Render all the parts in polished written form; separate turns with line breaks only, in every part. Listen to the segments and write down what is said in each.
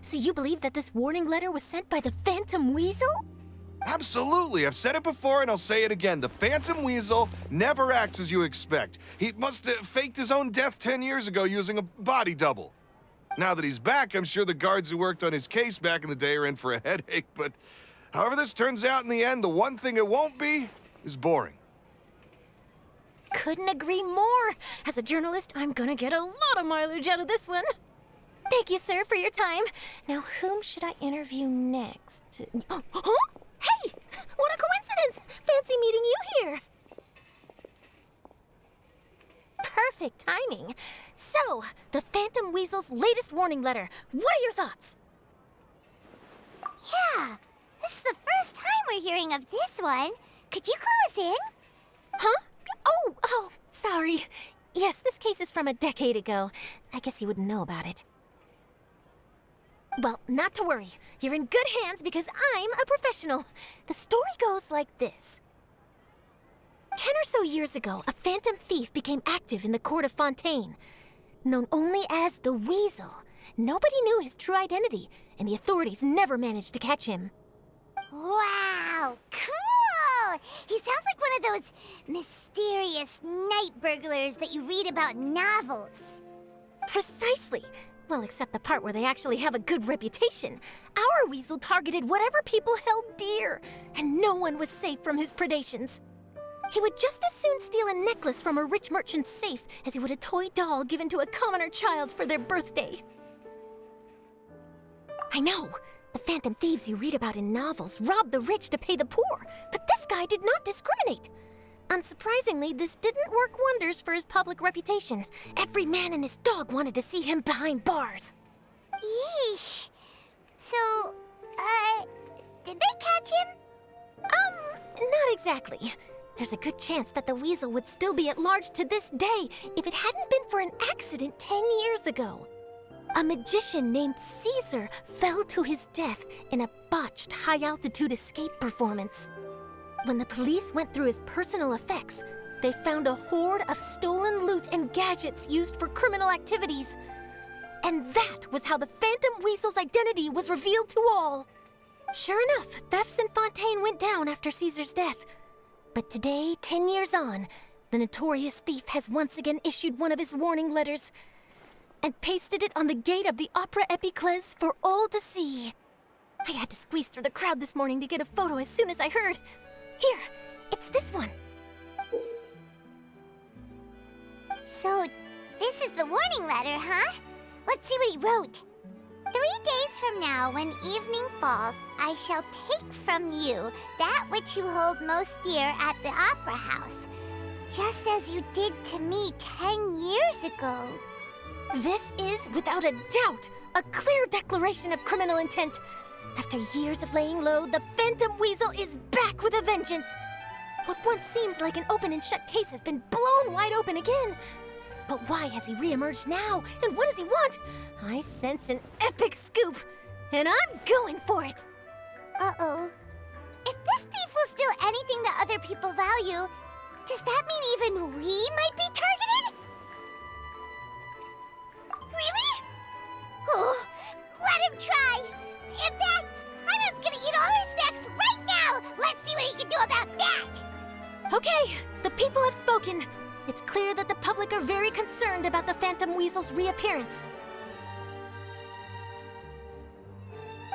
So you believe that this warning letter was sent by the Phantom Weasel?
Absolutely. I've said it before and I'll say it again. The Phantom Weasel never acts as you expect. He must have faked his own death 10 years ago using a body double. Now that he's back, I'm sure the guards who worked on his case back in the day are in for a headache, but however this turns out in the end, the one thing it won't be is boring.
Couldn't agree more. As a journalist, I'm gonna get a lot of mileage out of this one. Thank you, sir, for your time. Now, whom should I interview next? Huh? Hey! What a coincidence! Fancy meeting you here. Perfect timing. So, the Phantom Weasel's latest warning letter. What are your thoughts?
Yeah, this is the first time we're hearing of this one. Could you clue us in?
Huh? Oh, sorry. Yes, this case is from a decade ago. I guess you wouldn't know about it. Well, not to worry. You're in good hands because I'm a professional. The story goes like this. 10 or so years ago, a phantom thief became active in the court of Fontaine. Known only as the Weasel, nobody knew his true identity, and the authorities never managed to catch him.
Wow, cool! He sounds like one of those mysterious night burglars that you read about in novels.
Precisely. Well, except the part where they actually have a good reputation. Our Weasel targeted whatever people held dear, and no one was safe from his predations. He would just as soon steal a necklace from a rich merchant's safe as he would a toy doll given to a commoner child for their birthday. I know, the phantom thieves you read about in novels rob the rich to pay the poor, but this guy did not discriminate. Unsurprisingly, this didn't work wonders for his public reputation. Every man and his dog wanted to see him behind bars.
Yeesh. So, did they catch him?
Not exactly. There's a good chance that the Weasel would still be at large to this day if it hadn't been for an accident 10 years ago. A magician named Caesar fell to his death in a botched high-altitude escape performance. When the police went through his personal effects, they found a hoard of stolen loot and gadgets used for criminal activities. And that was how the Phantom Weasel's identity was revealed to all. Sure enough, thefts in Fontaine went down after Caesar's death. But today, 10 years on, the notorious thief has once again issued one of his warning letters and pasted it on the gate of the Opera Epiclese for all to see. I had to squeeze through the crowd this morning to get a photo as soon as I heard. Here, it's this one.
So, this is the warning letter, huh? Let's see what he wrote. 3 days from now, when evening falls, I shall take from you that which you hold most dear at the Opera House, just as you did to me 10 years ago.
This is, without a doubt, a clear declaration of criminal intent. After years of laying low, the Phantom Weasel is back with a vengeance. What once seemed like an open and shut case has been blown wide open again. But why has he reemerged now, and what does he want? I sense an epic scoop, and I'm going for it.
Uh-oh. If this thief will steal anything that other people value, does that mean even we might be targeted? Really? Oh, let him try! In fact, Hyman's gonna eat all her snacks right now! Let's see what he can do about that!
Okay, the people have spoken. It's clear that the public are very concerned about the Phantom Weasel's reappearance.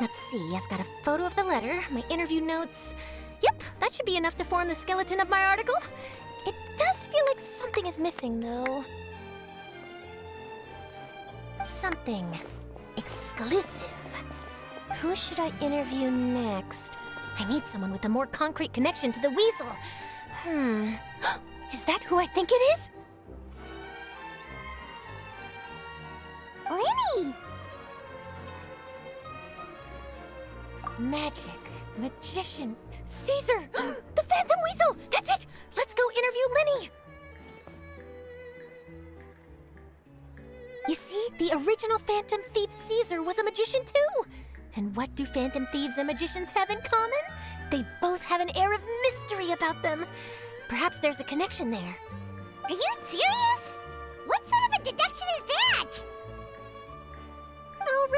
Let's see, I've got a photo of the letter, my interview notes. Yep, that should be enough to form the skeleton of my article. It does feel like something is missing, though. Something exclusive. Who should I interview next? I need someone with a more concrete connection to the Weasel. Is that who I think it is?
Lyney!
Magic, magician, Caesar! The Phantom Weasel! That's it! Let's go interview Lyney! You see, the original Phantom Thief Caesar was a magician too! And what do Phantom Thieves and magicians have in common? They both have an air of mystery about them. Perhaps there's a connection there.
Are you serious? What sort of a deduction is that?
Oh,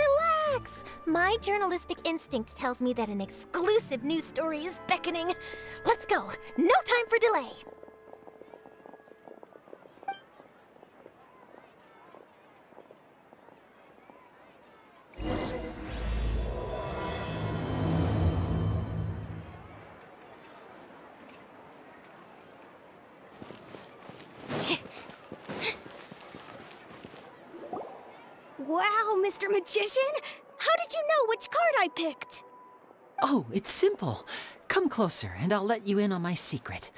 relax. My journalistic instinct tells me that an exclusive news story is beckoning. Let's go. No time for delay.
Wow, Mr. Magician! How did you know which card I picked?
Oh, it's simple. Come closer and I'll let you in on my secret.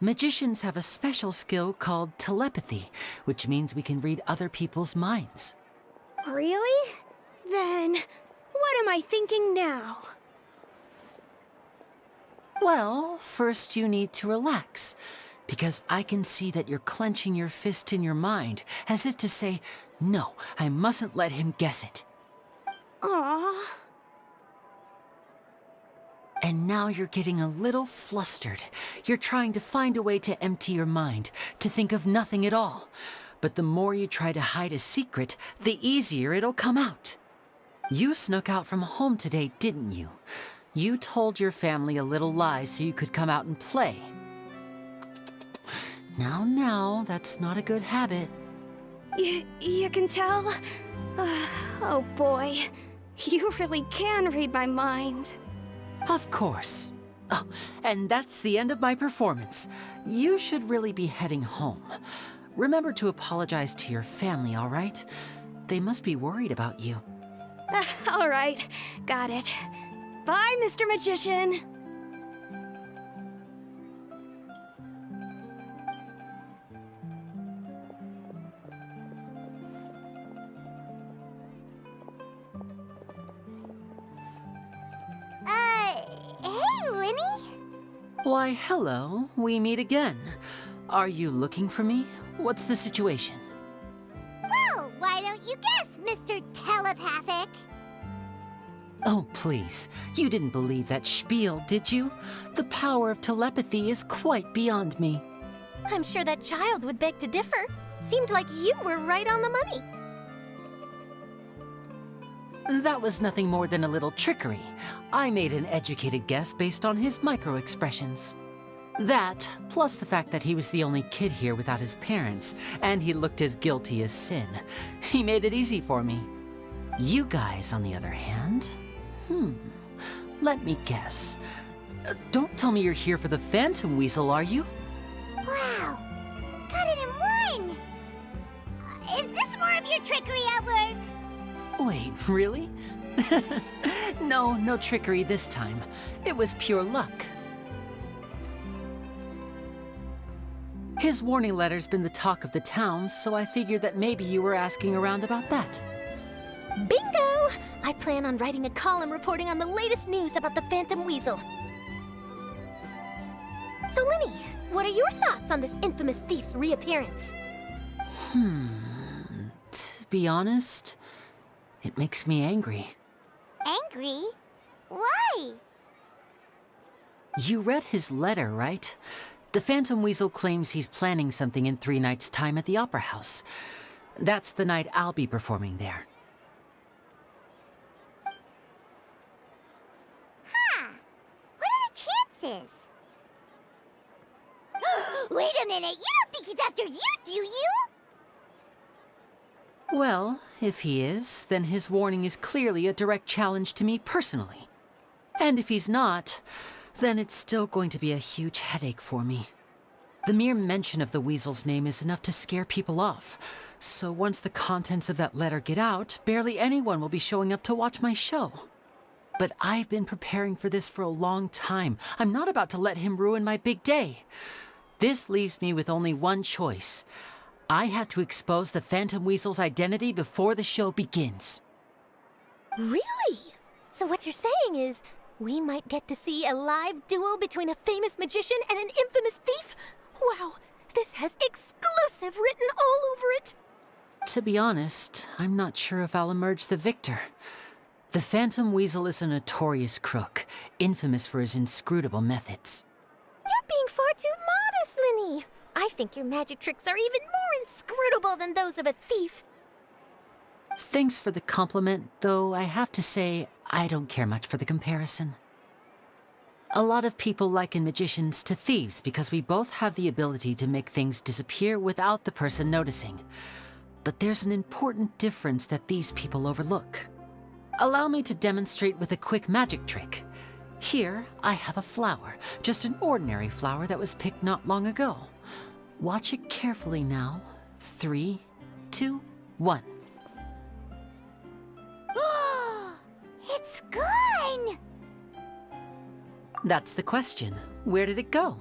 Magicians have a special skill called telepathy, which means we can read other people's minds.
Really? Then, what am I thinking now?
Well, first you need to relax, because I can see that you're clenching your fist in your mind, as if to say, no, I mustn't let him guess it.
Aww.
And now you're getting a little flustered. You're trying to find a way to empty your mind, to think of nothing at all. But the more you try to hide a secret, the easier it'll come out. You snuck out from home today, didn't you? You told your family a little lie so you could come out and play. Now, that's not a good habit.
You can tell? Oh boy, you really can read my mind.
Of course. Oh, and that's the end of my performance. You should really be heading home. Remember to apologize to your family, all right? They must be worried about you.
All right, got it. Bye, Mr. Magician.
Hey, Lyney?
Why, hello. We meet again. Are you looking for me? What's the situation?
Well, why don't you guess, Mr. Telepathic?
Oh, please. You didn't believe that spiel, did you? The power of telepathy is quite beyond me.
I'm sure that child would beg to differ. Seemed like you were right on the money.
That was nothing more than a little trickery. I made an educated guess based on his micro-expressions. That, plus the fact that he was the only kid here without his parents, and he looked as guilty as sin. He made it easy for me. You guys, on the other hand... let me guess. Don't tell me you're here for the Phantom Weasel, are you?
Wow, got it in one! Is this more of your trickery at work?
Wait, really? No trickery this time. It was pure luck. His warning letter's been the talk of the town, so I figured that maybe you were asking around about that.
Bingo! I plan on writing a column reporting on the latest news about the Phantom Weasel. So, Lyney, what are your thoughts on this infamous thief's reappearance?
To be honest, it makes me angry.
Angry? Why?
You read his letter, right? The Phantom Weasel claims he's planning something in 3 nights' time at the Opera House. That's the night I'll be performing there.
Huh. What are the chances? Wait a minute, you don't think he's after you, do you?
Well, if he is, then his warning is clearly a direct challenge to me personally. And if he's not, then it's still going to be a huge headache for me. The mere mention of the Weasel's name is enough to scare people off. So once the contents of that letter get out, barely anyone will be showing up to watch my show. But I've been preparing for this for a long time. I'm not about to let him ruin my big day. This leaves me with only one choice. I have to expose the Phantom Weasel's identity before the show begins.
Really? So what you're saying is, we might get to see a live duel between a famous magician and an infamous thief? Wow, this has exclusive written all over it!
To be honest, I'm not sure if I'll emerge the victor. The Phantom Weasel is a notorious crook, infamous for his inscrutable methods.
You're being far too modest, Lyney. I think your magic tricks are even more inscrutable than those of a thief.
Thanks for the compliment, though I have to say I don't care much for the comparison. A lot of people liken magicians to thieves because we both have the ability to make things disappear without the person noticing. But there's an important difference that these people overlook. Allow me to demonstrate with a quick magic trick. Here, I have a flower, just an ordinary flower that was picked not long ago. Watch it carefully now. 3, 2, 1.
It's gone!
That's the question. Where did it go?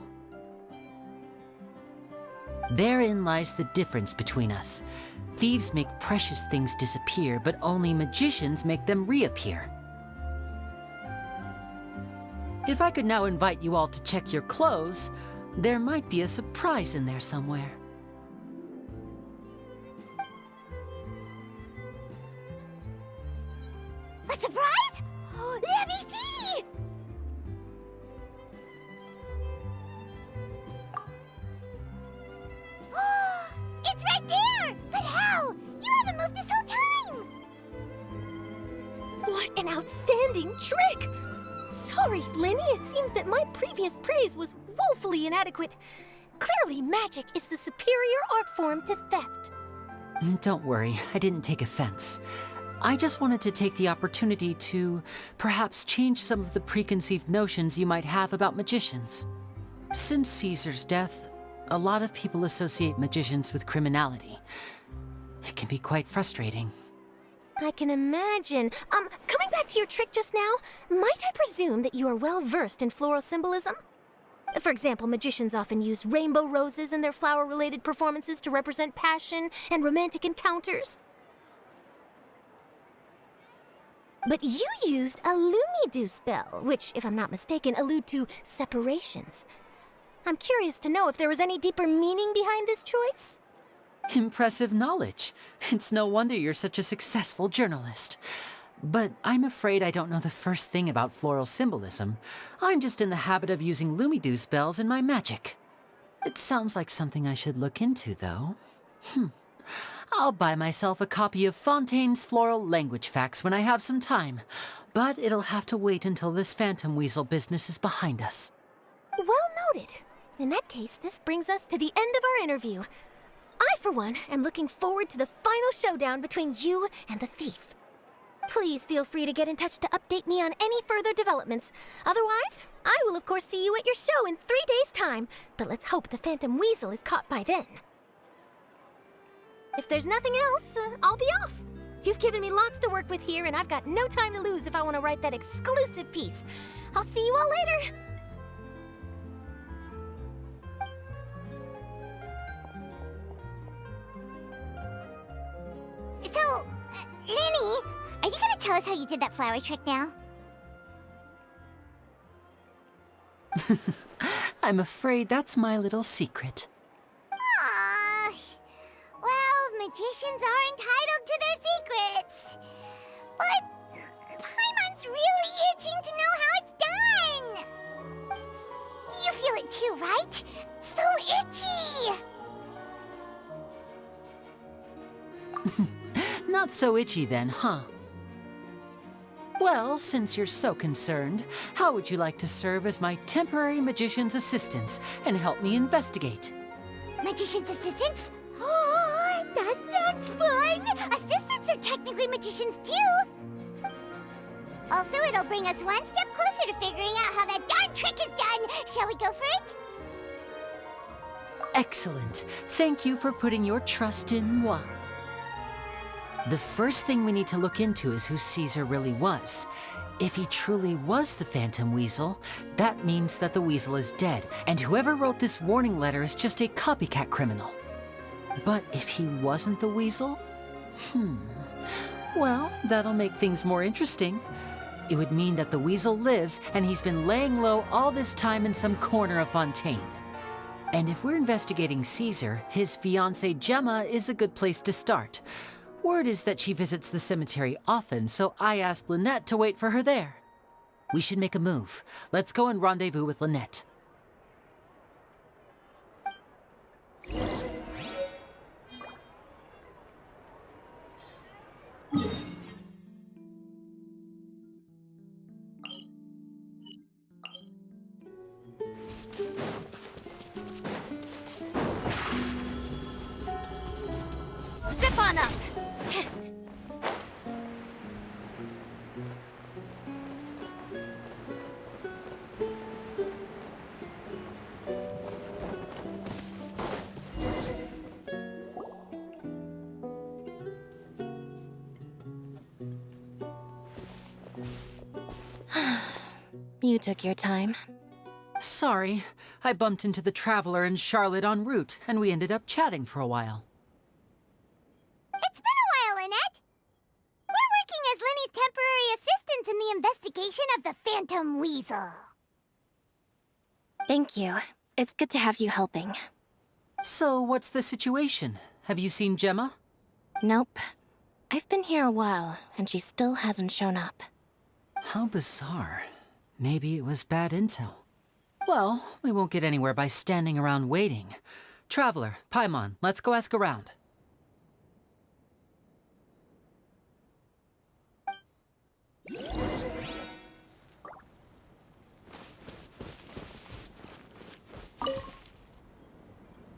Therein lies the difference between us. Thieves make precious things disappear, but only magicians make them reappear. If I could now invite you all to check your clothes, there might be a surprise in there somewhere.
A surprise? Let me see! It's right there! But how? You haven't moved this whole time!
What an outstanding trick! Sorry, Lyney, it seems that my previous praise was woefully inadequate. Clearly, magic is the superior art form to theft.
Don't worry, I didn't take offense. I just wanted to take the opportunity to perhaps change some of the preconceived notions you might have about magicians. Since Caesar's death, a lot of people associate magicians with criminality. It can be quite frustrating.
I can imagine. Coming back to your trick just now, might I presume that you are well versed in floral symbolism? For example, magicians often use rainbow roses in their flower-related performances to represent passion and romantic encounters. But you used a Lumidu spell, which, if I'm not mistaken, allude to separations. I'm curious to know if there was any deeper meaning behind this choice?
Impressive knowledge. It's no wonder you're such a successful journalist. But I'm afraid I don't know the first thing about floral symbolism. I'm just in the habit of using Lumidu spells in my magic. It sounds like something I should look into, though. I'll buy myself a copy of Fontaine's Floral Language Facts when I have some time. But it'll have to wait until this phantom weasel business is behind us.
Well noted. In that case, this brings us to the end of our interview. I, for one, am looking forward to the final showdown between you and the thief. Please feel free to get in touch to update me on any further developments. Otherwise, I will of course see you at your show in 3 days' time, but let's hope the Phantom Weasel is caught by then. If there's nothing else, I'll be off. You've given me lots to work with here, and I've got no time to lose if I want to write that exclusive piece. I'll see you all later.
So, Lyney, are you gonna tell us how you did that flower trick now?
I'm afraid that's my little secret.
Aww. Well, magicians are entitled to their secrets. But Paimon's really itching to know how it's done. You feel it too, right? So itchy.
Not so itchy then, huh? Well, since you're so concerned, how would you like to serve as my temporary magician's assistants and help me investigate?
Magician's assistants? Oh, that sounds fun! Assistants are technically magicians too! Also, it'll bring us one step closer to figuring out how that darn trick is done! Shall we go for it?
Excellent. Thank you for putting your trust in moi. The first thing we need to look into is who Caesar really was. If he truly was the Phantom Weasel, that means that the weasel is dead, and whoever wrote this warning letter is just a copycat criminal. But if he wasn't the weasel? Well, that'll make things more interesting. It would mean that the weasel lives, and he's been laying low all this time in some corner of Fontaine. And if we're investigating Caesar, his fiancée Gemma is a good place to start. Word is that she visits the cemetery often, so I asked Lynette to wait for her there. We should make a move. Let's go and rendezvous with Lynette.
Zip on up!
You took your time.
Sorry, I bumped into the Traveler and Charlotte en route, and we ended up chatting for a while.
It's been a while, Annette. We're working as Lyney's temporary assistants in the investigation of the Phantom Weasel.
Thank you. It's good to have you helping.
So, what's the situation? Have you seen Gemma?
Nope. I've been here a while, and she still hasn't shown up.
How bizarre. Maybe it was bad intel. Well, we won't get anywhere by standing around waiting. Traveler, Paimon, let's go ask around.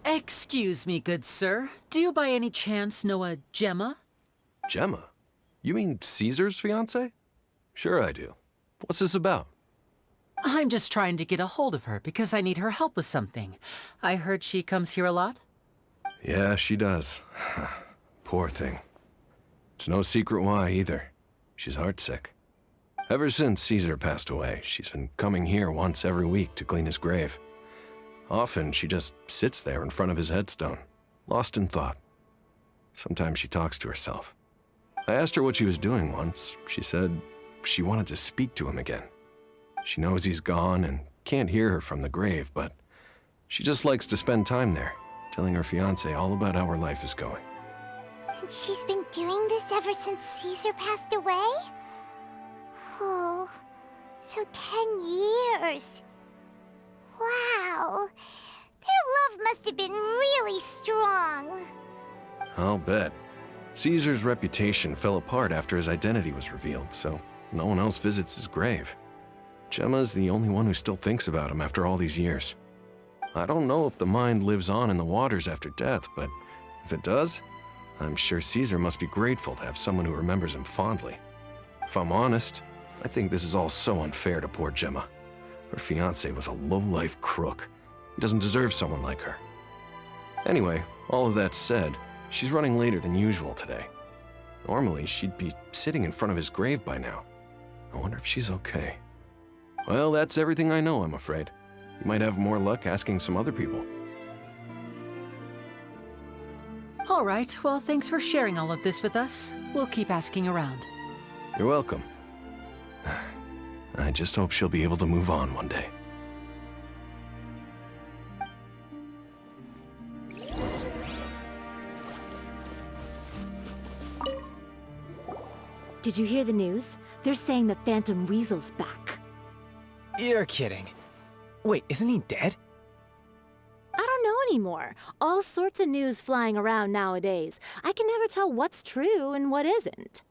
Excuse me, good sir. Do you by any chance know a Gemma?
Gemma? You mean Caesar's fiancée? Sure I do. What's this about?
I'm just trying to get a hold of her because I need her help with something. I heard she comes here a lot.
Yeah, she does. Poor thing. It's no secret why, either. She's heartsick. Ever since Caesar passed away, she's been coming here once every week to clean his grave. Often, she just sits there in front of his headstone, lost in thought. Sometimes she talks to herself. I asked her what she was doing once. She said she wanted to speak to him again. She knows he's gone and can't hear her from the grave, but she just likes to spend time there, telling her fiancé all about how her life is going.
And she's been doing this ever since Caesar passed away? Oh, so 10 years. Wow. Their love must have been really strong.
I'll bet. Caesar's reputation fell apart after his identity was revealed, so no one else visits his grave. Gemma's the only one who still thinks about him after all these years. I don't know if the mind lives on in the waters after death, but if it does, I'm sure Caesar must be grateful to have someone who remembers him fondly. If I'm honest, I think this is all so unfair to poor Gemma. Her fiancé was a low-life crook. He doesn't deserve someone like her. Anyway, all of that said, she's running later than usual today. Normally, she'd be sitting in front of his grave by now. I wonder if she's okay. Well, that's everything I know, I'm afraid. You might have more luck asking some other people.
All right, well, thanks for sharing all of this with us. We'll keep asking around.
You're welcome. I just hope she'll be able to move on one day.
Did you hear the news? They're saying the Phantom Weasel's back.
You're kidding. Wait, isn't he dead?
I don't know anymore. All sorts of news flying around nowadays. I can never tell what's true and what isn't.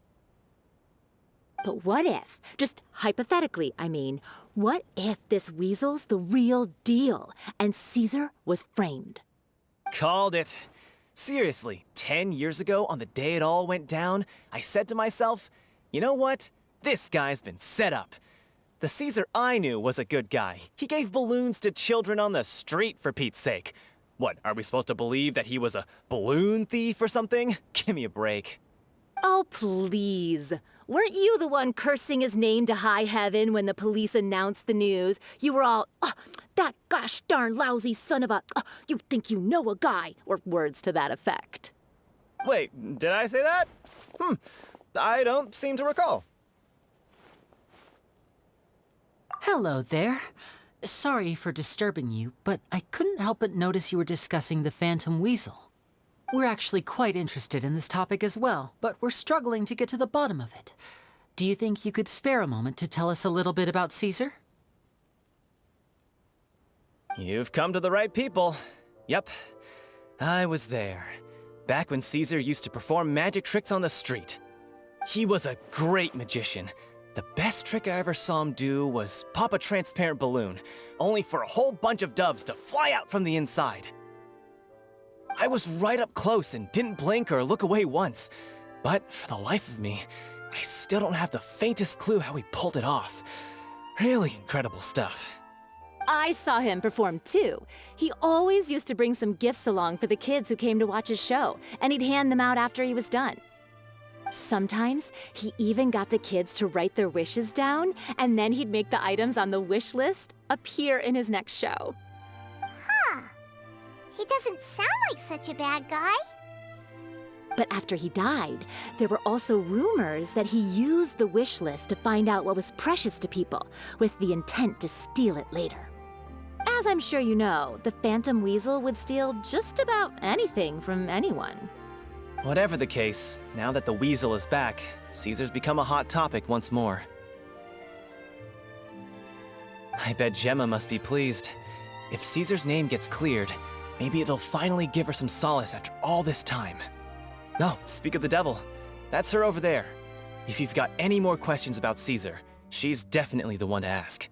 But what if, just hypothetically, I mean, what if this weasel's the real deal and Caesar was framed?
Called it. Seriously, 10 years ago, on the day it all went down, I said to myself, you know what? This guy's been set up. The Caesar I knew was a good guy. He gave balloons to children on the street, for Pete's sake. What, are we supposed to believe that he was a balloon thief or something? Give me a break.
Oh, please. Weren't you the one cursing his name to high heaven when the police announced the news? You were all, "Oh, that gosh darn lousy son of a, you think you know a guy," or words to that effect.
Wait, did I say that? I don't seem to recall.
Hello there. Sorry for disturbing you, but I couldn't help but notice you were discussing the Phantom Weasel. We're actually quite interested in this topic as well, but we're struggling to get to the bottom of it. Do you think you could spare a moment to tell us a little bit about Caesar?
You've come to the right people. Yep, I was there. Back when Caesar used to perform magic tricks on the street. He was a great magician. The best trick I ever saw him do was pop a transparent balloon, only for a whole bunch of doves to fly out from the inside. I was right up close and didn't blink or look away once. But for the life of me, I still don't have the faintest clue how he pulled it off. Really incredible stuff.
I saw him perform too. He always used to bring some gifts along for the kids who came to watch his show, and he'd hand them out after he was done. Sometimes, he even got the kids to write their wishes down, and then he'd make the items on the wish list appear in his next show.
Huh. He doesn't sound like such a bad guy.
But after he died, there were also rumors that he used the wish list to find out what was precious to people, with the intent to steal it later. As I'm sure you know, the Phantom Weasel would steal just about anything from anyone.
Whatever the case, now that the Weasel is back, Caesar's become a hot topic once more. I bet Gemma must be pleased. If Caesar's name gets cleared, maybe it'll finally give her some solace after all this time. Oh, speak of the devil. That's her over there. If you've got any more questions about Caesar, she's definitely the one to ask.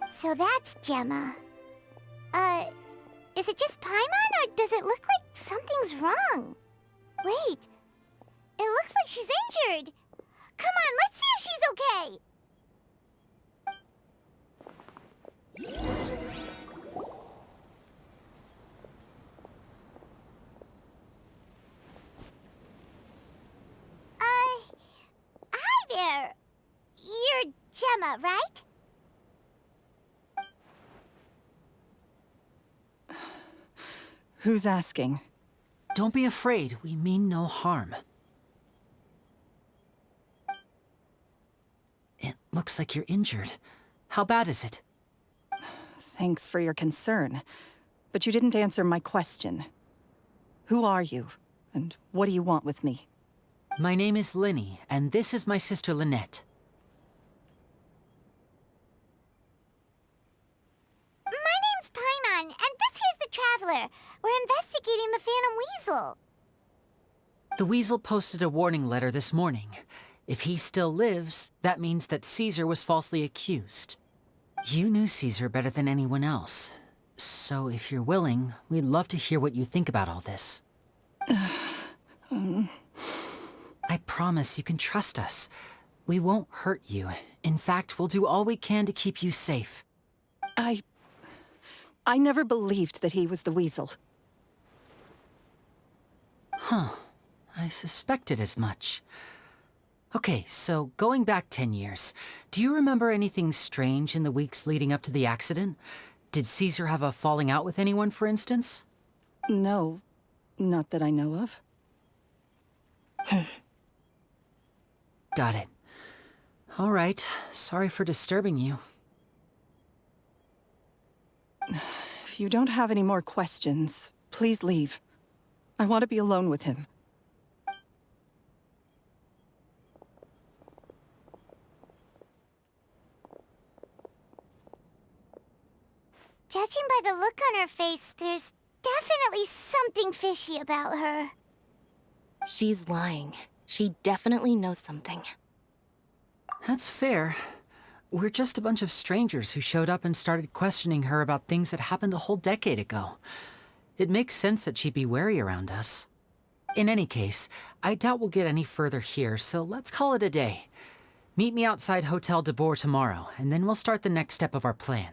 So that's Gemma. Is it just Paimon, or does it look like something's wrong? Wait, it looks like she's injured. Come on, let's see if she's okay. Hi there. You're Gemma, right?
Who's asking?
Don't be afraid, we mean no harm. It looks like you're injured. How bad is it?
Thanks for your concern, but you didn't answer my question. Who are you, and what do you want with me?
My name is Lyney, and this is my sister Lynette.
My name's Paimon, and this here's the Traveler. We're investigating the Phantom Weasel.
The Weasel posted a warning letter this morning. If he still lives, that means that Caesar was falsely accused. You knew Caesar better than anyone else. So if you're willing, we'd love to hear what you think about all this. I promise you can trust us. We won't hurt you. In fact, we'll do all we can to keep you safe.
I never believed that he was the Weasel.
Huh. I suspected as much. Okay, so going back 10 years, do you remember anything strange in the weeks leading up to the accident? Did Caesar have a falling out with anyone, for instance?
No, not that I know of.
Got it. All right, sorry for disturbing you.
If you don't have any more questions, please leave. I want to be alone with him.
Judging by the look on her face, there's definitely something fishy about her.
She's lying. She definitely knows something.
That's fair. We're just a bunch of strangers who showed up and started questioning her about things that happened a whole decade ago. It makes sense that she'd be wary around us. In any case, I doubt we'll get any further here, so let's call it a day. Meet me outside Hotel de Boer tomorrow, and then we'll start the next step of our plan.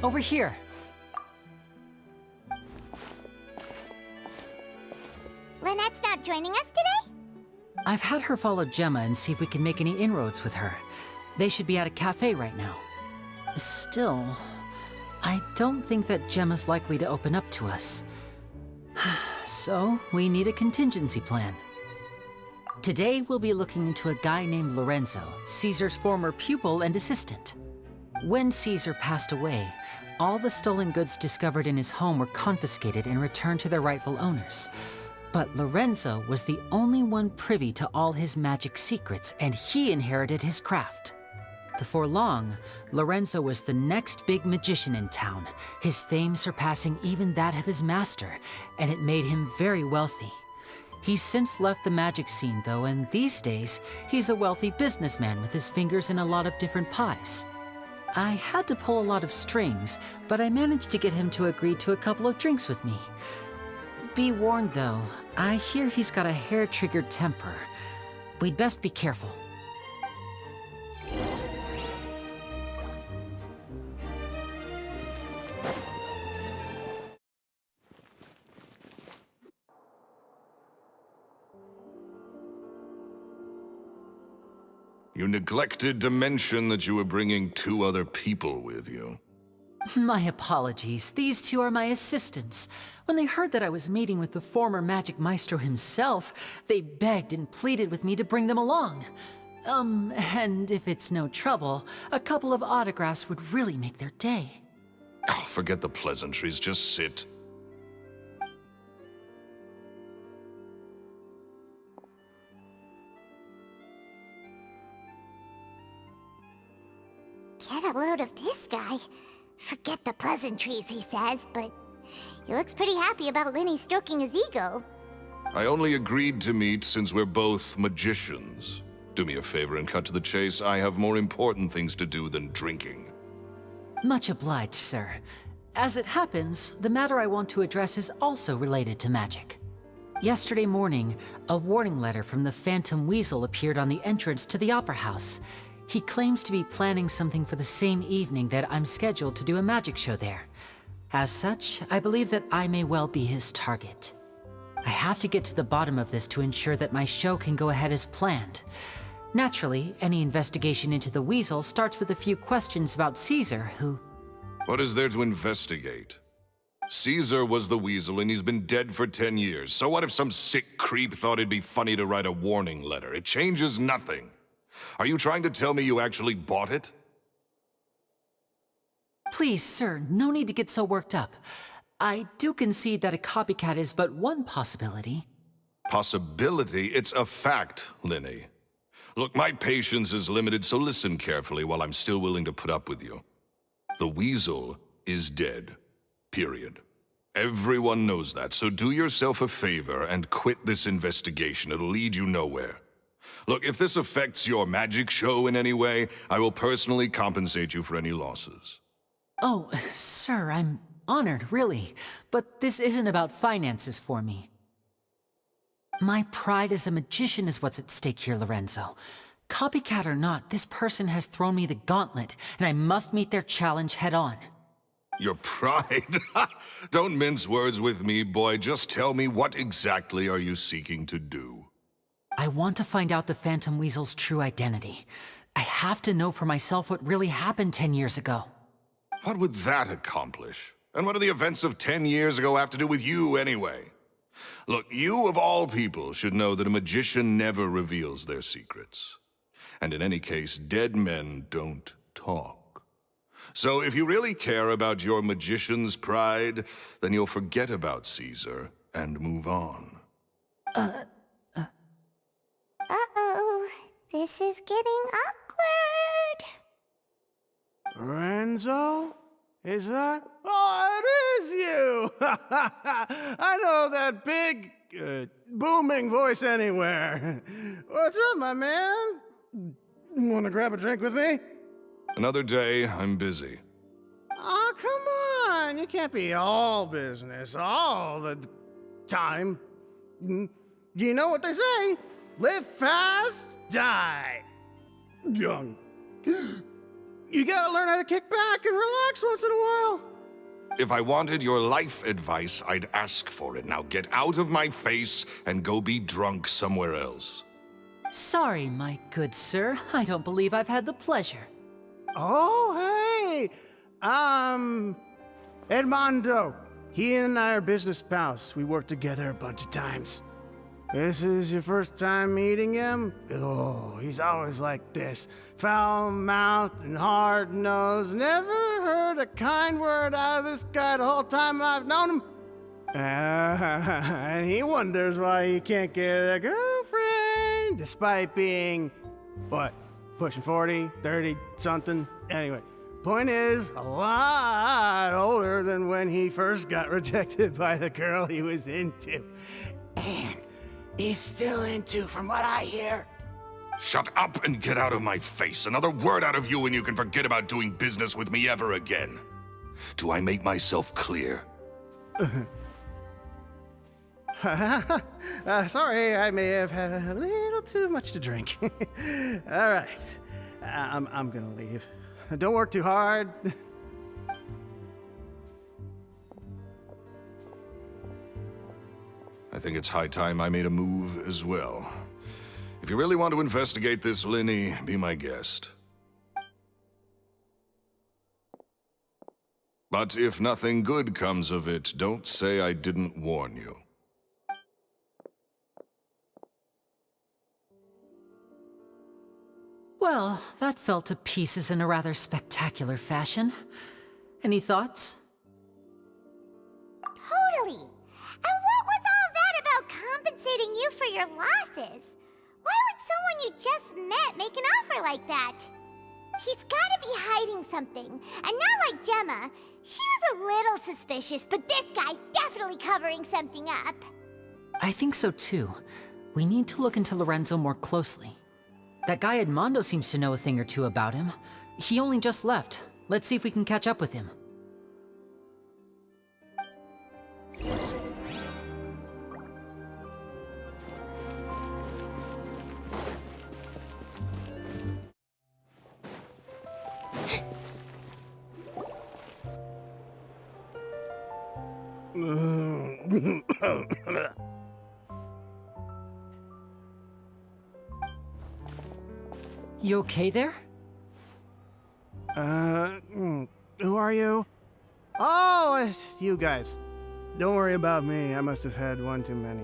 Over here.
Lynette's not joining us today?
I've had her follow Gemma and see if we can make any inroads with her. They should be at a cafe right now. Still, I don't think that Gemma's likely to open up to us. So, we need a contingency plan. Today, we'll be looking into a guy named Lorenzo, Caesar's former pupil and assistant. When Caesar passed away, all the stolen goods discovered in his home were confiscated and returned to their rightful owners. But Lorenzo was the only one privy to all his magic secrets, and he inherited his craft. Before long, Lorenzo was the next big magician in town, his fame surpassing even that of his master, and it made him very wealthy. He's since left the magic scene though, and these days, he's a wealthy businessman with his fingers in a lot of different pies. I had to pull a lot of strings, but I managed to get him to agree to a couple of drinks with me. Be warned though, I hear he's got a hair-triggered temper. We'd best be careful.
You neglected to mention that you were bringing 2 other people with you.
My apologies. These 2 are my assistants. When they heard that I was meeting with the former Magic Maestro himself, they begged and pleaded with me to bring them along. And if it's no trouble, a couple of autographs would really make their day.
Oh, forget the pleasantries, just sit.
Get a load of this guy. Forget the pleasantries, he says, but he looks pretty happy about Lyney stroking his ego.
I only agreed to meet since we're both magicians. Do me a favor and cut to the chase. I have more important things to do than drinking.
Much obliged, sir. As it happens, the matter I want to address is also related to magic. Yesterday morning, a warning letter from the Phantom Weasel appeared on the entrance to the Opera House. He claims to be planning something for the same evening that I'm scheduled to do a magic show there. As such, I believe that I may well be his target. I have to get to the bottom of this to ensure that my show can go ahead as planned. Naturally, any investigation into the Weasel starts with a few questions about Caesar, who...
What is there to investigate? Caesar was the Weasel and he's been dead for 10 years. So what if some sick creep thought it'd be funny to write a warning letter? It changes nothing. Are you trying to tell me you actually bought it?
Please, sir, no need to get so worked up. I do concede that a copycat is but one possibility.
Possibility? It's a fact, Lyney. Look, my patience is limited, so listen carefully while I'm still willing to put up with you. The Weasel is dead. Period. Everyone knows that, so do yourself a favor and quit this investigation. It'll lead you nowhere. Look, if this affects your magic show in any way, I will personally compensate you for any losses.
Oh, sir, I'm honored, really. But this isn't about finances for me. My pride as a magician is what's at stake here, Lorenzo. Copycat or not, this person has thrown me the gauntlet, and I must meet their challenge head-on.
Your pride? Don't mince words with me, boy. Just tell me, what exactly are you seeking to do?
I want to find out the Phantom Weasel's true identity. I have to know for myself what really happened 10 years ago.
What would that accomplish? And what do the events of 10 years ago have to do with you, anyway? Look, you of all people should know that a magician never reveals their secrets. And in any case, dead men don't talk. So if you really care about your magician's pride, then you'll forget about Caesar and move on.
Uh-oh. This is getting awkward.
Lorenzo? Is that? Oh, it is you! I know that big, booming voice anywhere. What's up, my man? Wanna grab a drink with me?
Another day, I'm busy.
Oh, come on. You can't be all business all the time. You know what they say? Live fast, die young. You gotta learn how to kick back and relax once in a while.
If I wanted your life advice, I'd ask for it. Now get out of my face and go be drunk somewhere else.
Sorry, my good sir. I don't believe I've had the pleasure.
Oh, hey! Edmondo. He and I are business pals. We worked together a bunch of times. This is your first time meeting him? Oh, he's always like this. Foul-mouthed and hard-nosed. Never heard a kind word out of this guy the whole time I've known him. And he wonders why he can't get a girlfriend, despite being, what, pushing 40, 30, something? Anyway, point is, a lot older than when he first got rejected by the girl he was into. And is still into, from what I hear.
Shut up and get out of my face. Another word out of you and you can forget about doing business with me ever again. Do I make myself clear?
Sorry, I may have had a little too much to drink. All right, I'm gonna leave. Don't work too hard.
I think it's high time I made a move as well. If you really want to investigate this, Lyney, be my guest. But if nothing good comes of it, don't say I didn't warn you.
Well, that fell to pieces in a rather spectacular fashion. Any thoughts?
Totally. And what was all that about compensating you for your losses? Why would someone you just met make an offer like that? He's gotta be hiding something. And not like Gemma. She was a little suspicious, but this guy's definitely covering something up.
I think so too. We need to look into Lorenzo more closely. That guy Edmondo seems to know a thing or two about him. He only just left. Let's see if we can catch up with him. You okay there?
Who are you? Oh, it's you guys. Don't worry about me. I must have had one too many.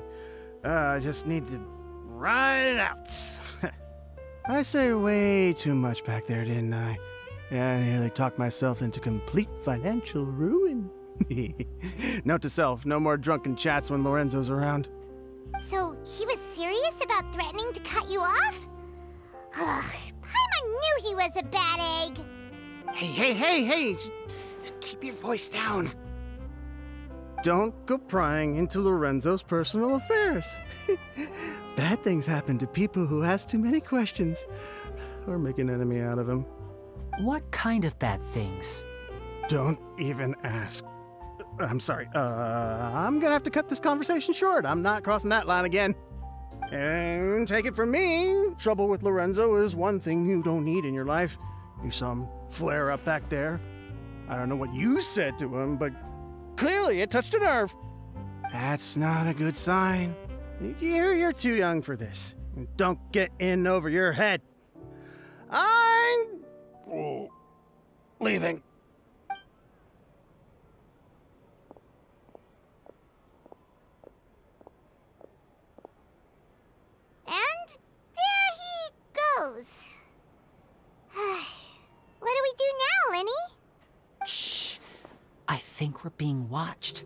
I just need to ride it out. I say way too much back there, didn't I? Yeah, I nearly talked myself into complete financial ruin. Note to self, no more drunken chats when Lorenzo's around.
So, he was serious about threatening to cut you off? Ugh, Paimon knew he was a bad egg!
Hey! Keep your voice down. Don't go prying into Lorenzo's personal affairs. Bad things happen to people who ask too many questions, or make an enemy out of him.
What kind of bad things?
Don't even ask. I'm sorry, I'm gonna have to cut this conversation short. I'm not crossing that line again. And take it from me, trouble with Lorenzo is one thing you don't need in your life. You saw him flare up back there. I don't know what you said to him, but clearly it touched a nerve. That's not a good sign. You're too young for this. Don't get in over your head. I'm leaving.
And there he goes. What do we do now, Lyney?
Shh! I think we're being watched.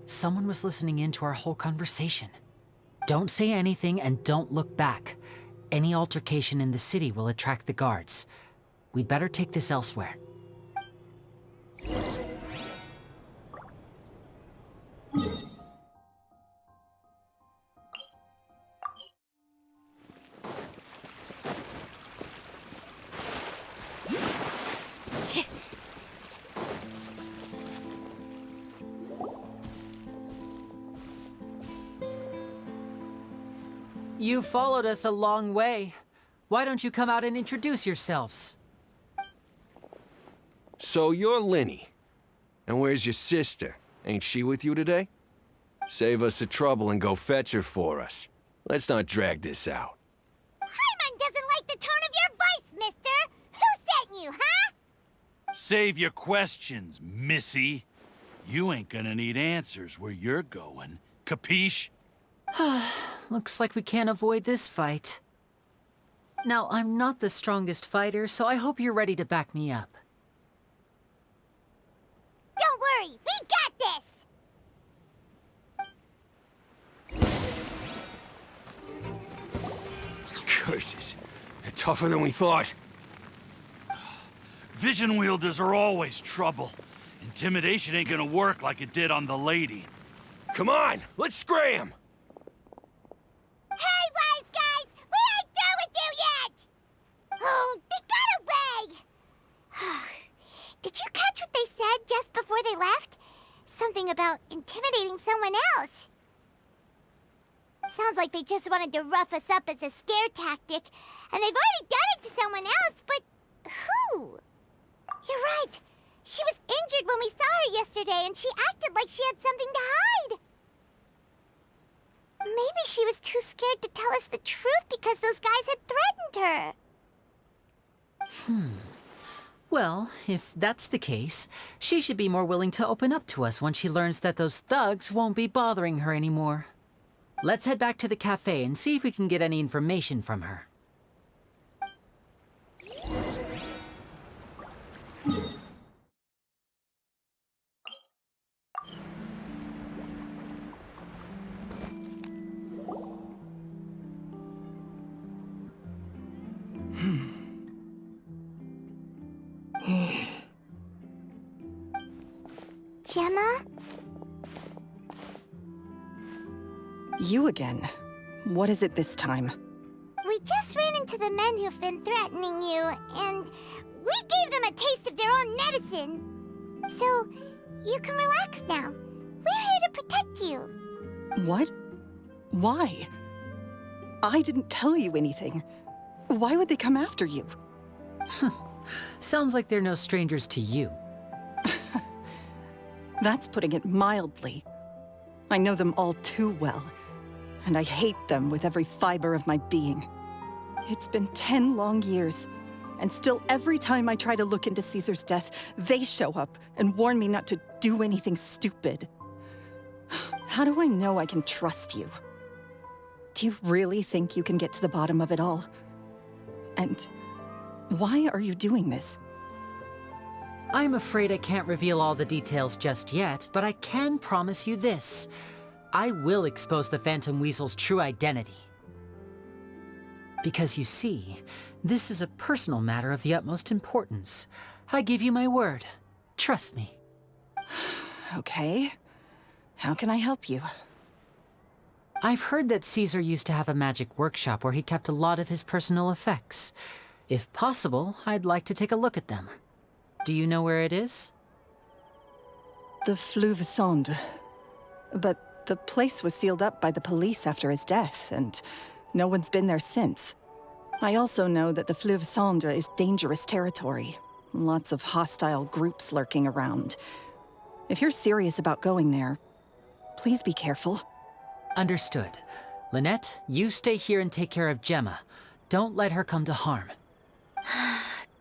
Someone was listening in to our whole conversation. Don't say anything and don't look back. Any altercation in the city will attract the guards. We'd better take this elsewhere. You followed us a long way. Why don't you come out and introduce yourselves?
So you're Lyney. And where's your sister? Ain't she with you today? Save us the trouble and go fetch her for us. Let's not drag this out.
Paimon doesn't like the tone of your voice, mister! Who sent you, huh?
Save your questions, missy. You ain't gonna need answers where you're going. Capiche?
Looks like we can't avoid this fight. Now, I'm not the strongest fighter, so I hope you're ready to back me up.
Don't worry, we got this!
Curses. They're tougher than we thought.
Vision wielders are always trouble. Intimidation ain't gonna work like it did on the lady.
Come on, let's scram!
Hey, wise guys! We ain't through with you yet! Oh, they got away! Did you catch what they said just before they left? Something about intimidating someone else. Sounds like they just wanted to rough us up as a scare tactic, and they've already done it to someone else, but who? You're right. She was injured when we saw her yesterday, and she acted like she had something to hide. Maybe she was too scared to tell us the truth because those guys had threatened her.
Well, if that's the case, she should be more willing to open up to us once she learns that those thugs won't be bothering her anymore. Let's head back to the cafe and see if we can get any information from her.
Gemma?
You again. What is it this time?
We just ran into the men who've been threatening you, and we gave them a taste of their own medicine. So, you can relax now. We're here to protect you.
What? Why? I didn't tell you anything. Why would they come after you?
Sounds like they're no strangers to you.
That's putting it mildly. I know them all too well, and I hate them with every fiber of my being. It's been 10 long years, and still every time I try to look into Caesar's death, they show up and warn me not to do anything stupid. How do I know I can trust you? Do you really think you can get to the bottom of it all? And why are you doing this?
I'm afraid I can't reveal all the details just yet, but I can promise you this. I will expose the Phantom Weasel's true identity. Because you see, this is a personal matter of the utmost importance. I give you my word. Trust me.
Okay. How can I help you?
I've heard that Caesar used to have a magic workshop where he kept a lot of his personal effects. If possible, I'd like to take a look at them. Do you know where it is?
The Fleuve Sonde. But the place was sealed up by the police after his death, and no one's been there since. I also know that the Fleuve Sonde is dangerous territory. Lots of hostile groups lurking around. If you're serious about going there, please be careful.
Understood. Lynette, you stay here and take care of Gemma. Don't let her come to harm.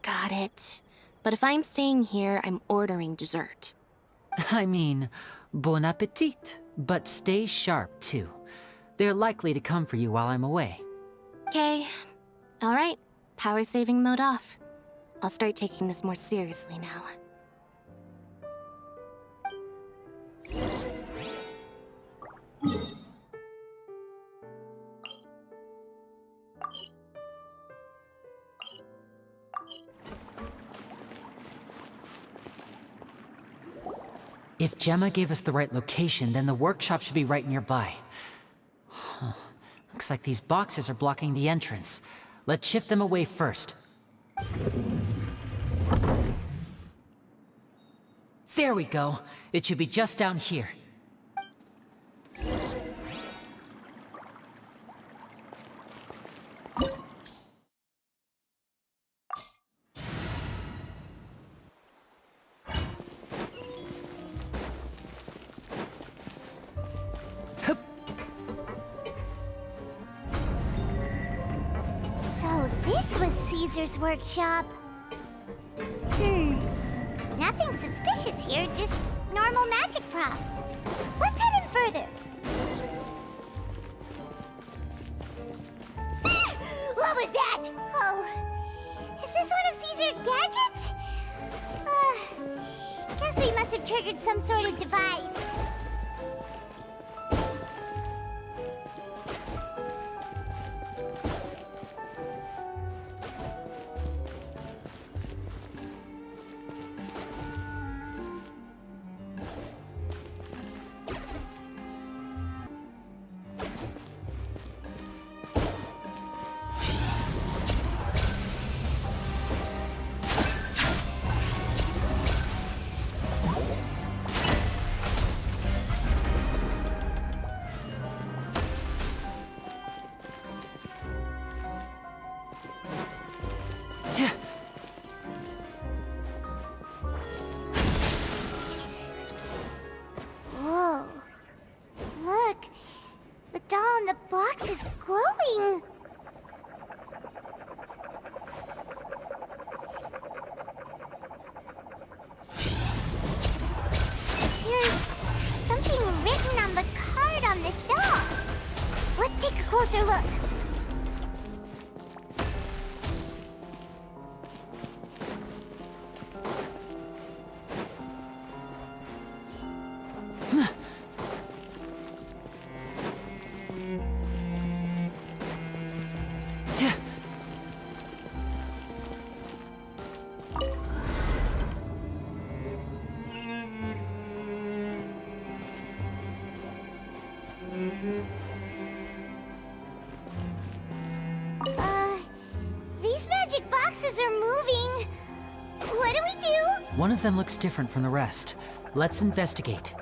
Got it. But if I'm staying here, I'm ordering dessert.
I mean, bon appetit. But stay sharp, too. They're likely to come for you while I'm away.
Okay. All right. Power saving mode off. I'll start taking this more seriously now.
If Gemma gave us the right location, then the workshop should be right nearby. Huh. Looks like these boxes are blocking the entrance. Let's shift them away first. There we go. It should be just down here.
So this was Caesar's workshop. Nothing suspicious here, just normal magic props. Let's head in further. What was that? Oh, is this one of Caesar's gadgets? Guess we must have triggered some sort of device. These magic boxes are moving. What do we do?
One of them looks different from the rest. Let's investigate.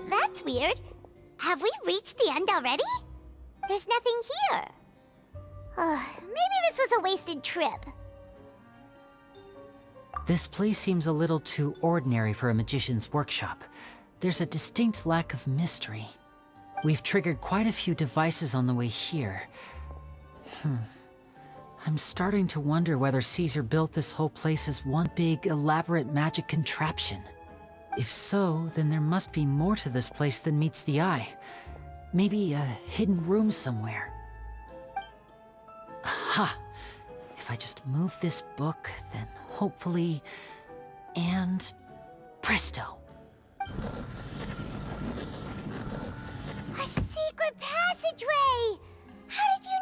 That's weird. Have we reached the end already? There's nothing here. Maybe this was a wasted trip.
This place seems a little too ordinary for a magician's workshop. There's a distinct lack of mystery. We've triggered quite a few devices on the way here. I'm starting to wonder whether Caesar built this whole place as one big, elaborate magic contraption. If so, then there must be more to this place than meets the eye. Maybe a hidden room somewhere. Aha! If I just move this book, then hopefully... and... presto!
A secret passageway! How did you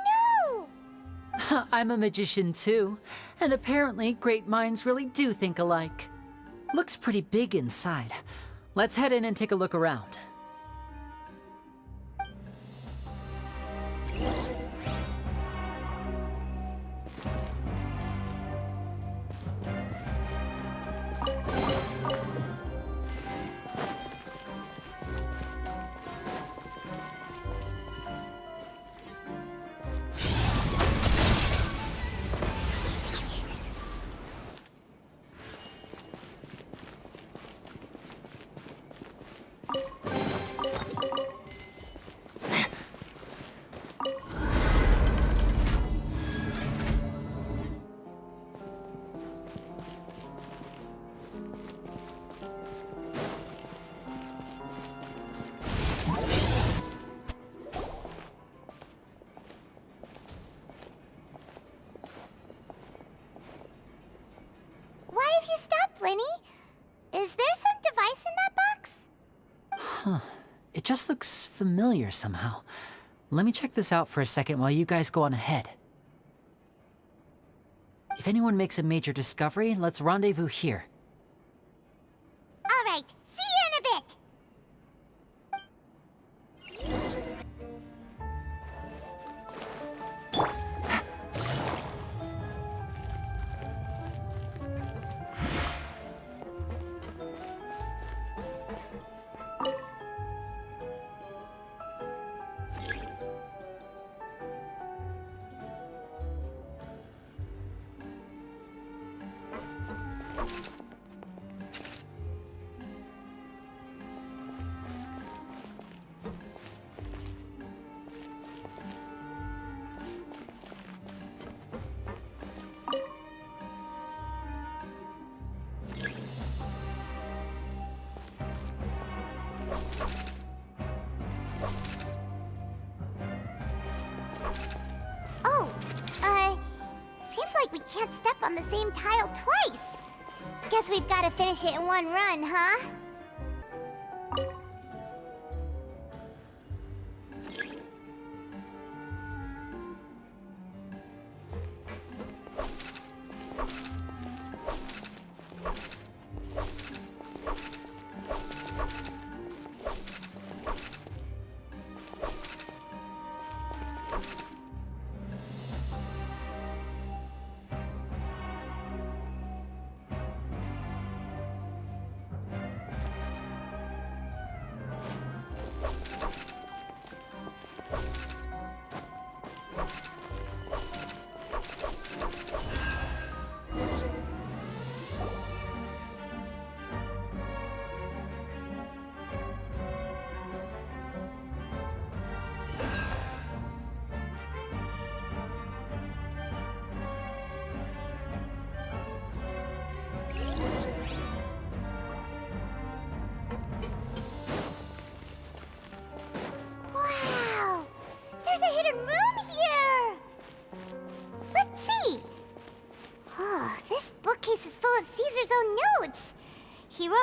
know?
I'm a magician too, and apparently great minds really do think alike. Looks pretty big inside. Let's head in and take a look around.
Why have you stopped, Lyney? Is there some device in that box?
Huh. It just looks familiar somehow. Let me check this out for a second while you guys go on ahead. If anyone makes a major discovery, let's rendezvous here.
All right, see you in a bit. Seems like we can't step on the same tile twice. Guess we've got to finish it in one run, huh?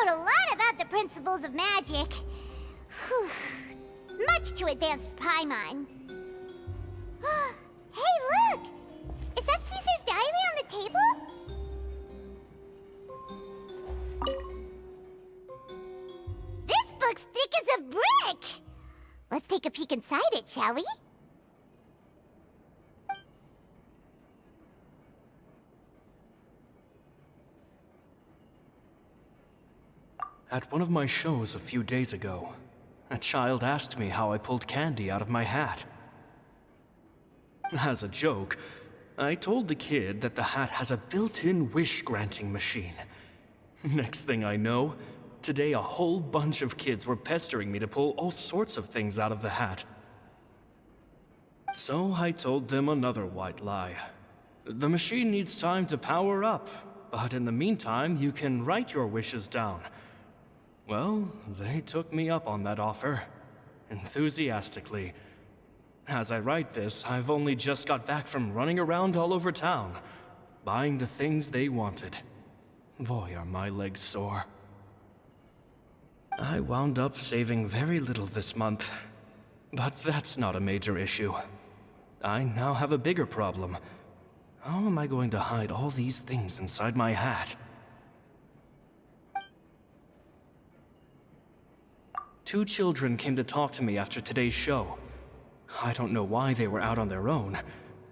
out a lot about the principles of magic. Whew. Much too advanced for Paimon. Hey, look! Is that Caesar's diary on the table? This book's thick as a brick! Let's take a peek inside it, shall we?
At one of my shows a few days ago, a child asked me how I pulled candy out of my hat. As a joke, I told the kid that the hat has a built-in wish-granting machine. Next thing I know, today a whole bunch of kids were pestering me to pull all sorts of things out of the hat. So I told them another white lie. The machine needs time to power up, but in the meantime, you can write your wishes down. Well, they took me up on that offer, enthusiastically. As I write this, I've only just got back from running around all over town, buying the things they wanted. Boy, are my legs sore. I wound up saving very little this month, but that's not a major issue. I now have a bigger problem. How am I going to hide all these things inside my hat? Two children came to talk to me after today's show. I don't know why they were out on their own.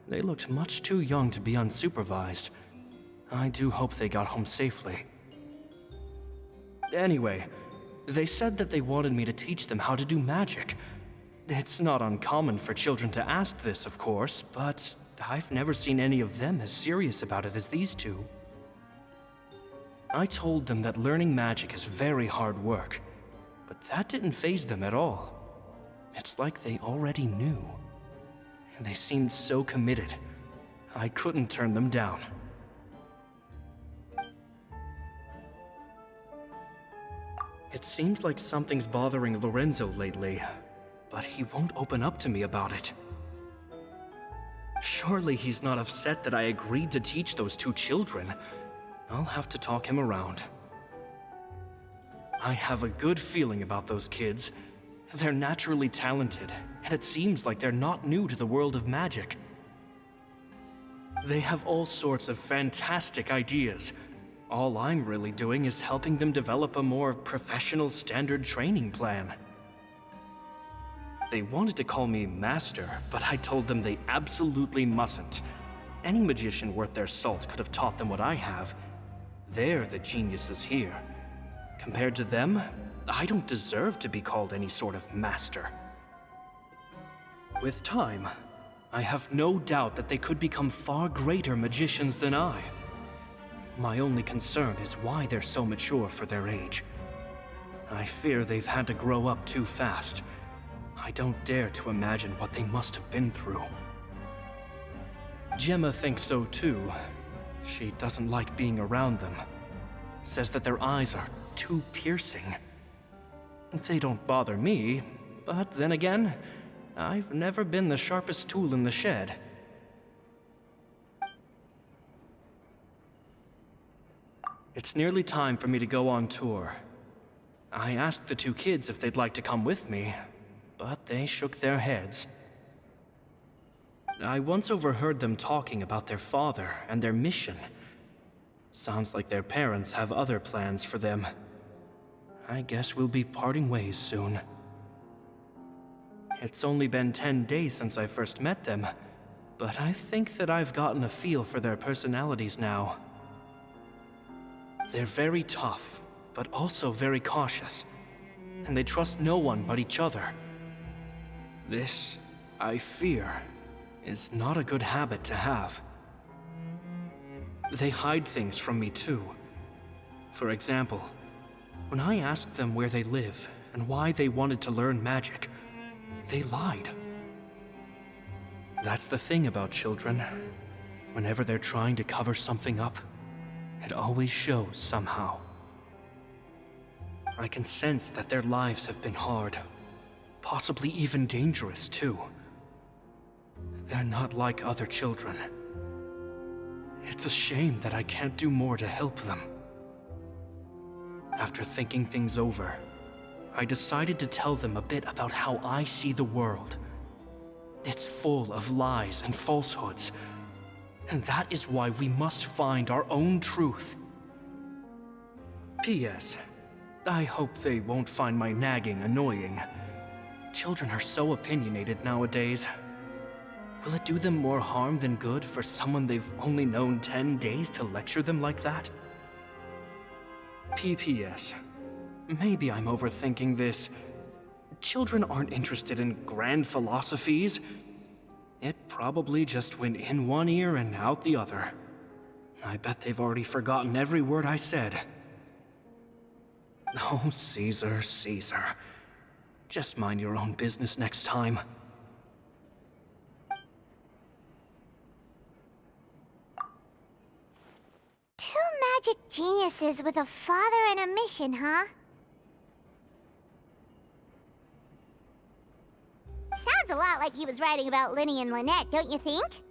They looked much too young to be unsupervised. I do hope they got home safely. Anyway, they said that they wanted me to teach them how to do magic. It's not uncommon for children to ask this, of course, but I've never seen any of them as serious about it as these two. I told them that learning magic is very hard work, but that didn't faze them at all. It's like they already knew. They seemed so committed. I couldn't turn them down. It seems like something's bothering Lorenzo lately, but he won't open up to me about it. Surely he's not upset that I agreed to teach those two children. I'll have to talk him around. I have a good feeling about those kids. They're naturally talented, and it seems like they're not new to the world of magic. They have all sorts of fantastic ideas. All I'm really doing is helping them develop a more professional standard training plan. They wanted to call me Master, but I told them they absolutely mustn't. Any magician worth their salt could have taught them what I have. They're the geniuses here. Compared to them, I don't deserve to be called any sort of master. With time, I have no doubt that they could become far greater magicians than I. My only concern is why they're so mature for their age. I fear they've had to grow up too fast. I don't dare to imagine what they must have been through. Gemma thinks so too. She doesn't like being around them. Says that their eyes are too piercing. They don't bother me, but then again, I've never been the sharpest tool in the shed. It's nearly time for me to go on tour. I asked the two kids if they'd like to come with me, but they shook their heads. I once overheard them talking about their father and their mission. Sounds like their parents have other plans for them. I guess we'll be parting ways soon. It's only been 10 days since I first met them, but I think that I've gotten a feel for their personalities now. They're very tough, but also very cautious, and they trust no one but each other. This, I fear, is not a good habit to have. They hide things from me too. For example, when I asked them where they live and why they wanted to learn magic, they lied. That's the thing about children. Whenever they're trying to cover something up, it always shows somehow. I can sense that their lives have been hard, possibly even dangerous too. They're not like other children. It's a shame that I can't do more to help them. After thinking things over, I decided to tell them a bit about how I see the world. It's full of lies and falsehoods, and that is why we must find our own truth. P.S. I hope they won't find my nagging annoying. Children are so opinionated nowadays. Will it do them more harm than good for someone they've only known 10 days to lecture them like that? P.P.S. Maybe I'm overthinking this. Children aren't interested in grand philosophies. It probably just went in one ear and out the other. I bet they've already forgotten every word I said. Oh, Caesar, Caesar. Just mind your own business next time.
Two magic geniuses with a father and a mission, huh? Sounds a lot like he was writing about Lyney and Lynette, don't you think?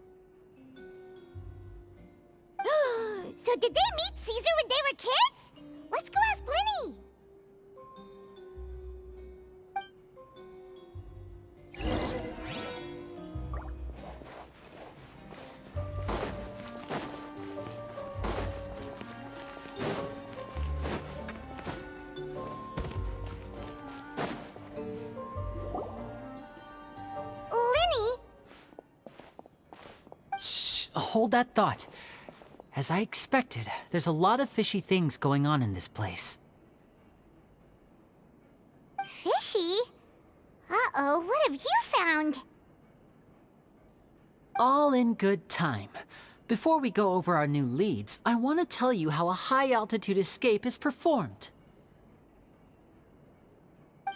So did they meet Caesar when they were kids? Let's go ask Lyney!
Hold that thought. As I expected, there's a lot of fishy things going on in this place.
Fishy? Uh-oh, what have you found?
All in good time. Before we go over our new leads, I want to tell you how a high-altitude escape is performed.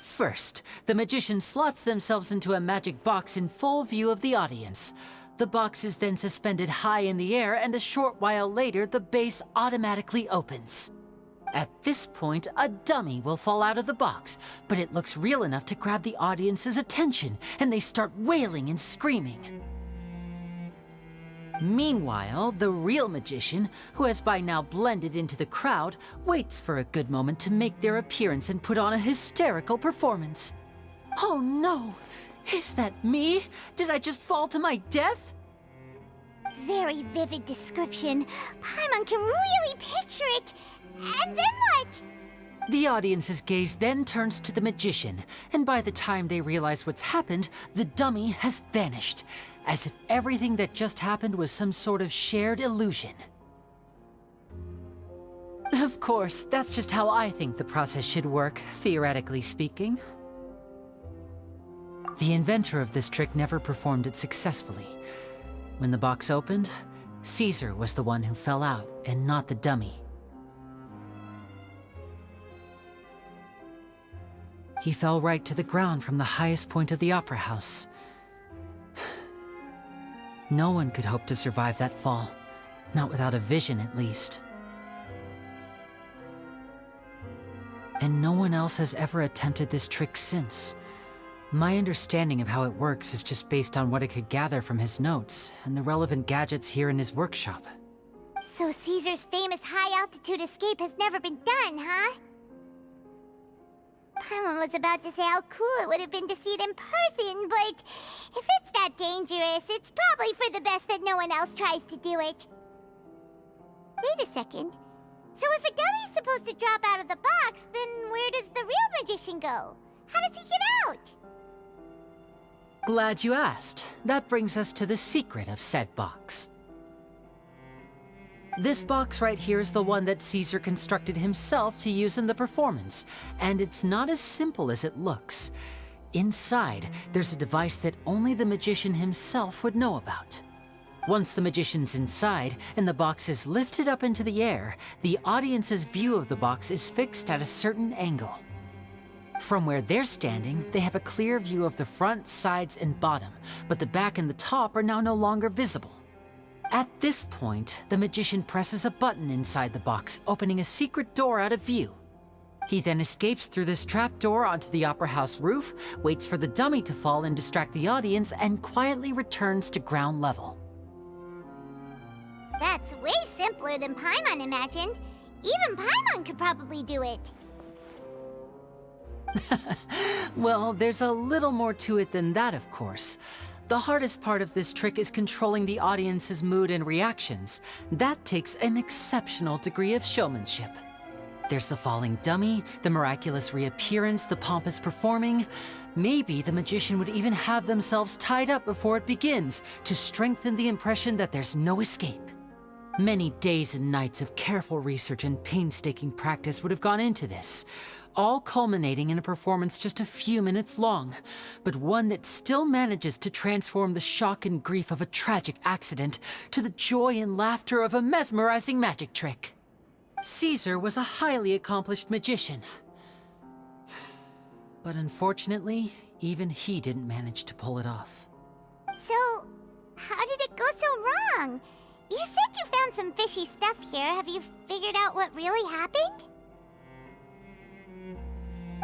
First, the magician slots themselves into a magic box in full view of the audience. The box is then suspended high in the air, and a short while later, the base automatically opens. At this point, a dummy will fall out of the box, but it looks real enough to grab the audience's attention, and they start wailing and screaming. Meanwhile, the real magician, who has by now blended into the crowd, waits for a good moment to make their appearance and put on a hysterical performance. Oh no! Is that me? Did I just fall to my death?
Very vivid description. Paimon can really picture it. And then what?
The audience's gaze then turns to the magician, and by the time they realize what's happened, the dummy has vanished, as if everything that just happened was some sort of shared illusion. Of course, that's just how I think the process should work, theoretically speaking. The inventor of this trick never performed it successfully. When the box opened, Caesar was the one who fell out, and not the dummy. He fell right to the ground from the highest point of the opera house. No one could hope to survive that fall, not without a vision at least. And no one else has ever attempted this trick since. My understanding of how it works is just based on what I could gather from his notes and the relevant gadgets here in his workshop.
So Caesar's famous high-altitude escape has never been done, huh? Paimon was about to say how cool it would have been to see it in person, but if it's that dangerous, it's probably for the best that no one else tries to do it. Wait a second. So if a dummy's supposed to drop out of the box, then where does the real magician go? How does he get out?
Glad you asked. That brings us to the secret of said box. This box right here is the one that Caesar constructed himself to use in the performance, and it's not as simple as it looks. Inside, there's a device that only the magician himself would know about. Once the magician's inside and the box is lifted up into the air, the audience's view of the box is fixed at a certain angle. From where they're standing, they have a clear view of the front, sides, and bottom, but the back and the top are now no longer visible. At this point, the magician presses a button inside the box, opening a secret door out of view. He then escapes through this trapdoor onto the opera house roof, waits for the dummy to fall and distract the audience, and quietly returns to ground level.
That's way simpler than Paimon imagined. Even Paimon could probably do it.
Well, there's a little more to it than that, of course. The hardest part of this trick is controlling the audience's mood and reactions. That takes an exceptional degree of showmanship. There's the falling dummy, the miraculous reappearance, the pompous performing. Maybe the magician would even have themselves tied up before it begins to strengthen the impression that there's no escape. Many days and nights of careful research and painstaking practice would have gone into this, all culminating in a performance just a few minutes long, but one that still manages to transform the shock and grief of a tragic accident to the joy and laughter of a mesmerizing magic trick. Caesar was a highly accomplished magician. But unfortunately, even he didn't manage to pull it off.
So, how did it go so wrong? You said you found some fishy stuff here. Have you figured out what really happened?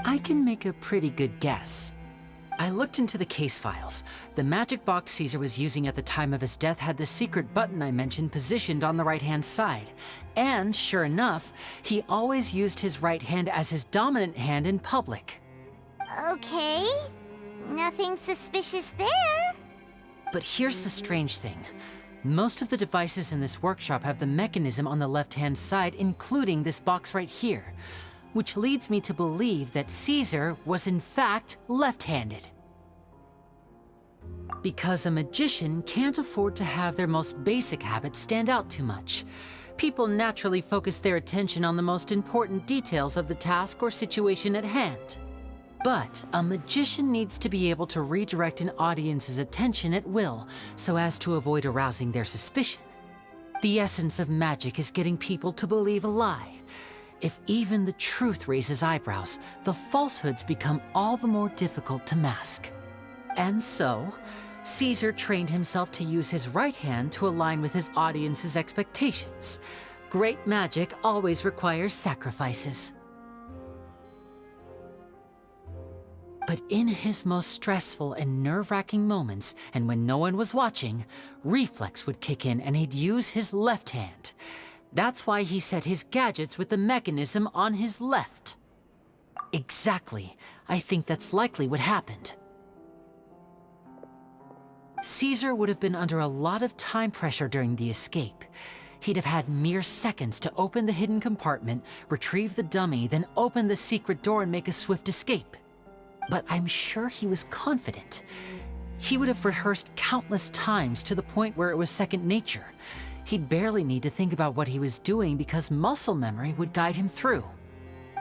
I can make a pretty good guess. I looked into the case files. The magic box Caesar was using at the time of his death had the secret button I mentioned positioned on the right-hand side. And sure enough, he always used his right hand as his dominant hand in public.
Okay. Nothing suspicious there.
But here's the strange thing. Most of the devices in this workshop have the mechanism on the left-hand side, including this box right here, which leads me to believe that Caesar was in fact left-handed. Because a magician can't afford to have their most basic habits stand out too much. People naturally focus their attention on the most important details of the task or situation at hand. But a magician needs to be able to redirect an audience's attention at will so as to avoid arousing their suspicion. The essence of magic is getting people to believe a lie. If even the truth raises eyebrows, the falsehoods become all the more difficult to mask. And so, Caesar trained himself to use his right hand to align with his audience's expectations. Great magic always requires sacrifices. But in his most stressful and nerve-wracking moments, and when no one was watching, reflex would kick in and he'd use his left hand. That's why he set his gadgets with the mechanism on his left. Exactly. I think that's likely what happened. Caesar would have been under a lot of time pressure during the escape. He'd have had mere seconds to open the hidden compartment, retrieve the dummy, then open the secret door and make a swift escape. But I'm sure he was confident. He would have rehearsed countless times to the point where it was second nature. He'd barely need to think about what he was doing because muscle memory would guide him through.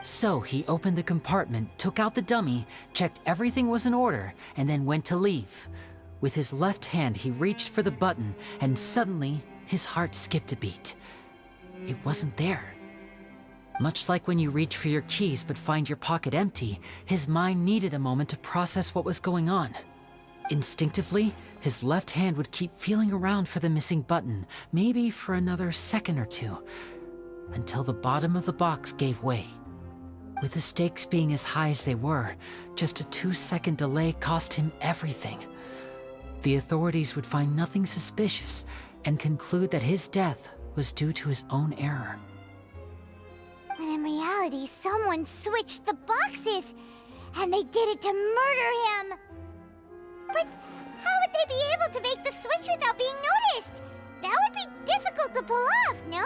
So he opened the compartment, took out the dummy, checked everything was in order, and then went to leave. With his left hand, he reached for the button, and suddenly, his heart skipped a beat. It wasn't there. Much like when you reach for your keys but find your pocket empty, his mind needed a moment to process what was going on. Instinctively, his left hand would keep feeling around for the missing button, maybe for another second or two, until the bottom of the box gave way. With the stakes being as high as they were, just a 2-second delay cost him everything. The authorities would find nothing suspicious and conclude that his death was due to his own error.
When in reality, someone switched the boxes, and they did it to murder him. But how would they be able to make the switch without being noticed? That would be difficult to pull off, no?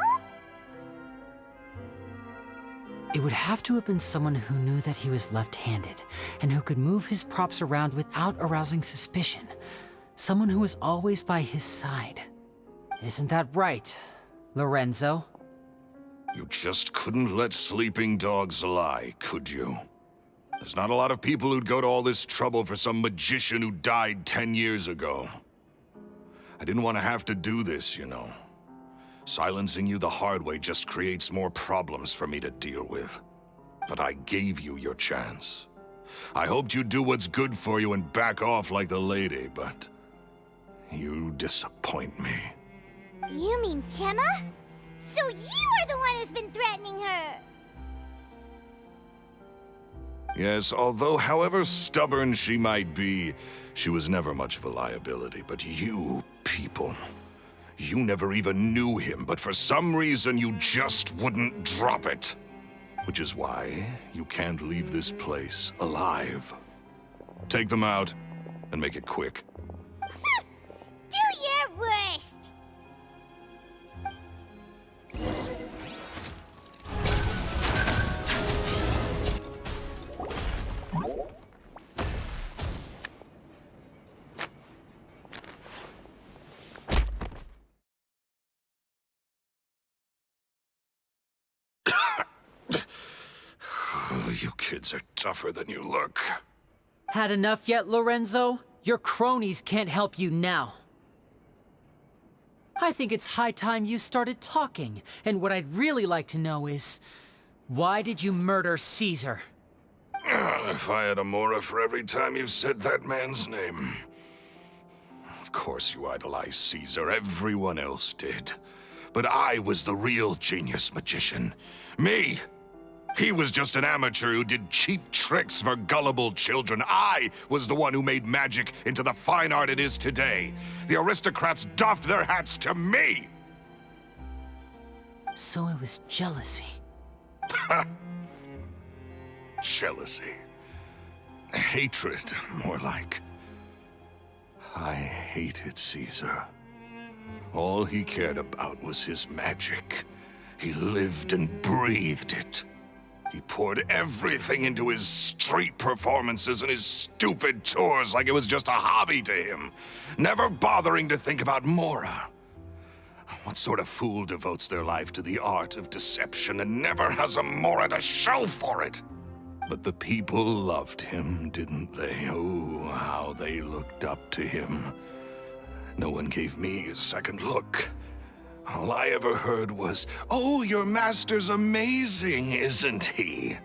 It would have to have been someone who knew that he was left-handed, and who could move his props around without arousing suspicion. Someone who was always by his side. Isn't that right, Lorenzo?
You just couldn't let sleeping dogs lie, could you? There's not a lot of people who'd go to all this trouble for some magician who died 10 years ago. I didn't want to have to do this, you know. Silencing you the hard way just creates more problems for me to deal with. But I gave you your chance. I hoped you'd do what's good for you and back off like the lady, but you disappoint me.
You mean Gemma? So you are the one who's been threatening her!
Yes, although however stubborn she might be, she was never much of a liability. But you people, you never even knew him, but for some reason you just wouldn't drop it. Which is why you can't leave this place alive. Take them out, and make it quick.
Do your worst!
You kids are tougher than you look.
Had enough yet, Lorenzo? Your cronies can't help you now. I think it's high time you started talking, and what I'd really like to know is, why did you murder Caesar?
If I had a Mora for every time you said that man's name. Of course you idolized Caesar, everyone else did. But I was the real genius magician. Me! He was just an amateur who did cheap tricks for gullible children. I was the one who made magic into the fine art it is today. The aristocrats doffed their hats to me!
So it was jealousy.
Jealousy. Hatred, more like. I hated Caesar. All he cared about was his magic. He lived and breathed it. He poured everything into his street performances and his stupid tours like it was just a hobby to him, never bothering to think about Mora. What sort of fool devotes their life to the art of deception and never has a Mora to show for it? But the people loved him, didn't they? Oh, how they looked up to him. No one gave me a second look. All I ever heard was, "Oh, your master's amazing, isn't he?"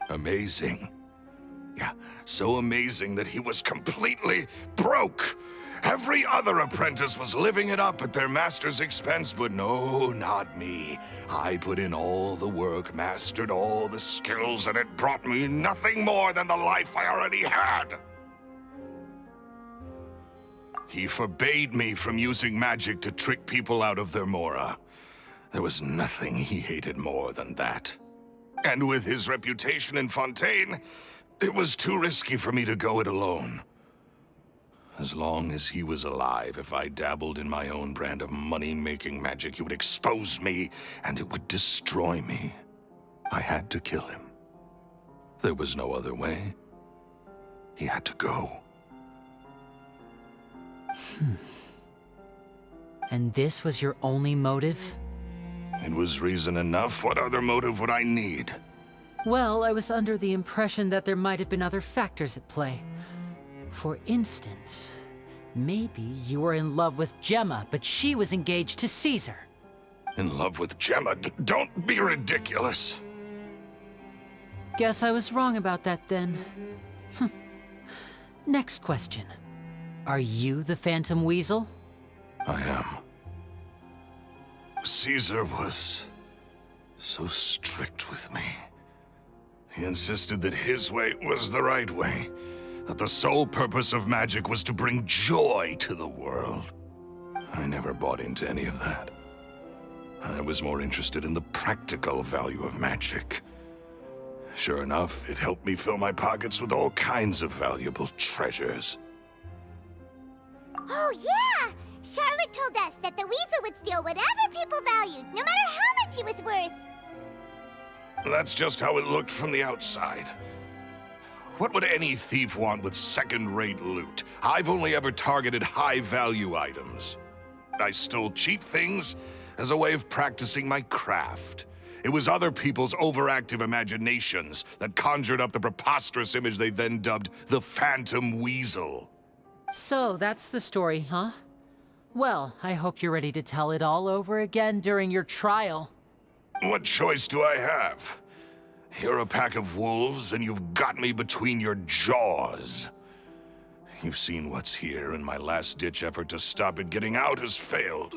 Amazing. Yeah, so amazing that he was completely broke. Every other apprentice was living it up at their master's expense, but no, not me. I put in all the work, mastered all the skills, and it brought me nothing more than the life I already had. He forbade me from using magic to trick people out of their Mora. There was nothing he hated more than that. And with his reputation in Fontaine, it was too risky for me to go it alone. As long as he was alive, if I dabbled in my own brand of money-making magic, he would expose me, and it would destroy me. I had to kill him. There was no other way. He had to go.
And this was your only motive?
It was reason enough. What other motive would I need?
Well, I was under the impression that there might have been other factors at play. For instance, maybe you were in love with Gemma, but she was engaged to Caesar.
In love with Gemma? Don't be ridiculous.
Guess I was wrong about that then. Next question. Are you the Phantom Weasel?
I am. Caesar was so strict with me. He insisted that his way was the right way, that the sole purpose of magic was to bring joy to the world. I never bought into any of that. I was more interested in the practical value of magic. Sure enough, it helped me fill my pockets with all kinds of valuable treasures.
Oh, yeah! Charlotte told us that the weasel would steal whatever people valued, no matter how much he was worth.
That's just how it looked from the outside. What would any thief want with second-rate loot? I've only ever targeted high-value items. I stole cheap things as a way of practicing my craft. It was other people's overactive imaginations that conjured up the preposterous image they then dubbed the Phantom Weasel.
So that's the story, huh? Well, I hope you're ready to tell it all over again during your trial.
What choice do I have? You're a pack of wolves, and you've got me between your jaws. You've seen what's here, and my last-ditch effort to stop it getting out has failed.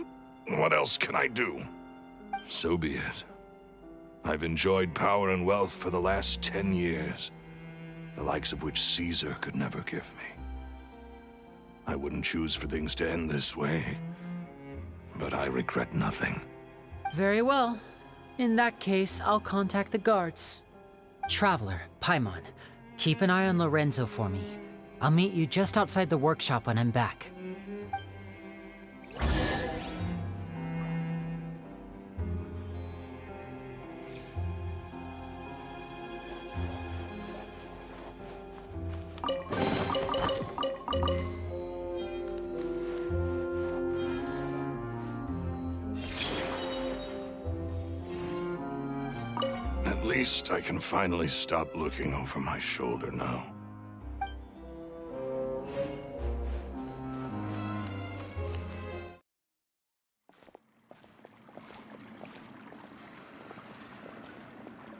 What else can I do? So be it. I've enjoyed power and wealth for the last 10 years, the likes of which Caesar could never give me. I wouldn't choose for things to end this way, but I regret nothing.
Very well. In that case, I'll contact the guards. Traveler, Paimon, keep an eye on Lorenzo for me. I'll meet you just outside the workshop when I'm back.
At least I can finally stop looking over my shoulder now.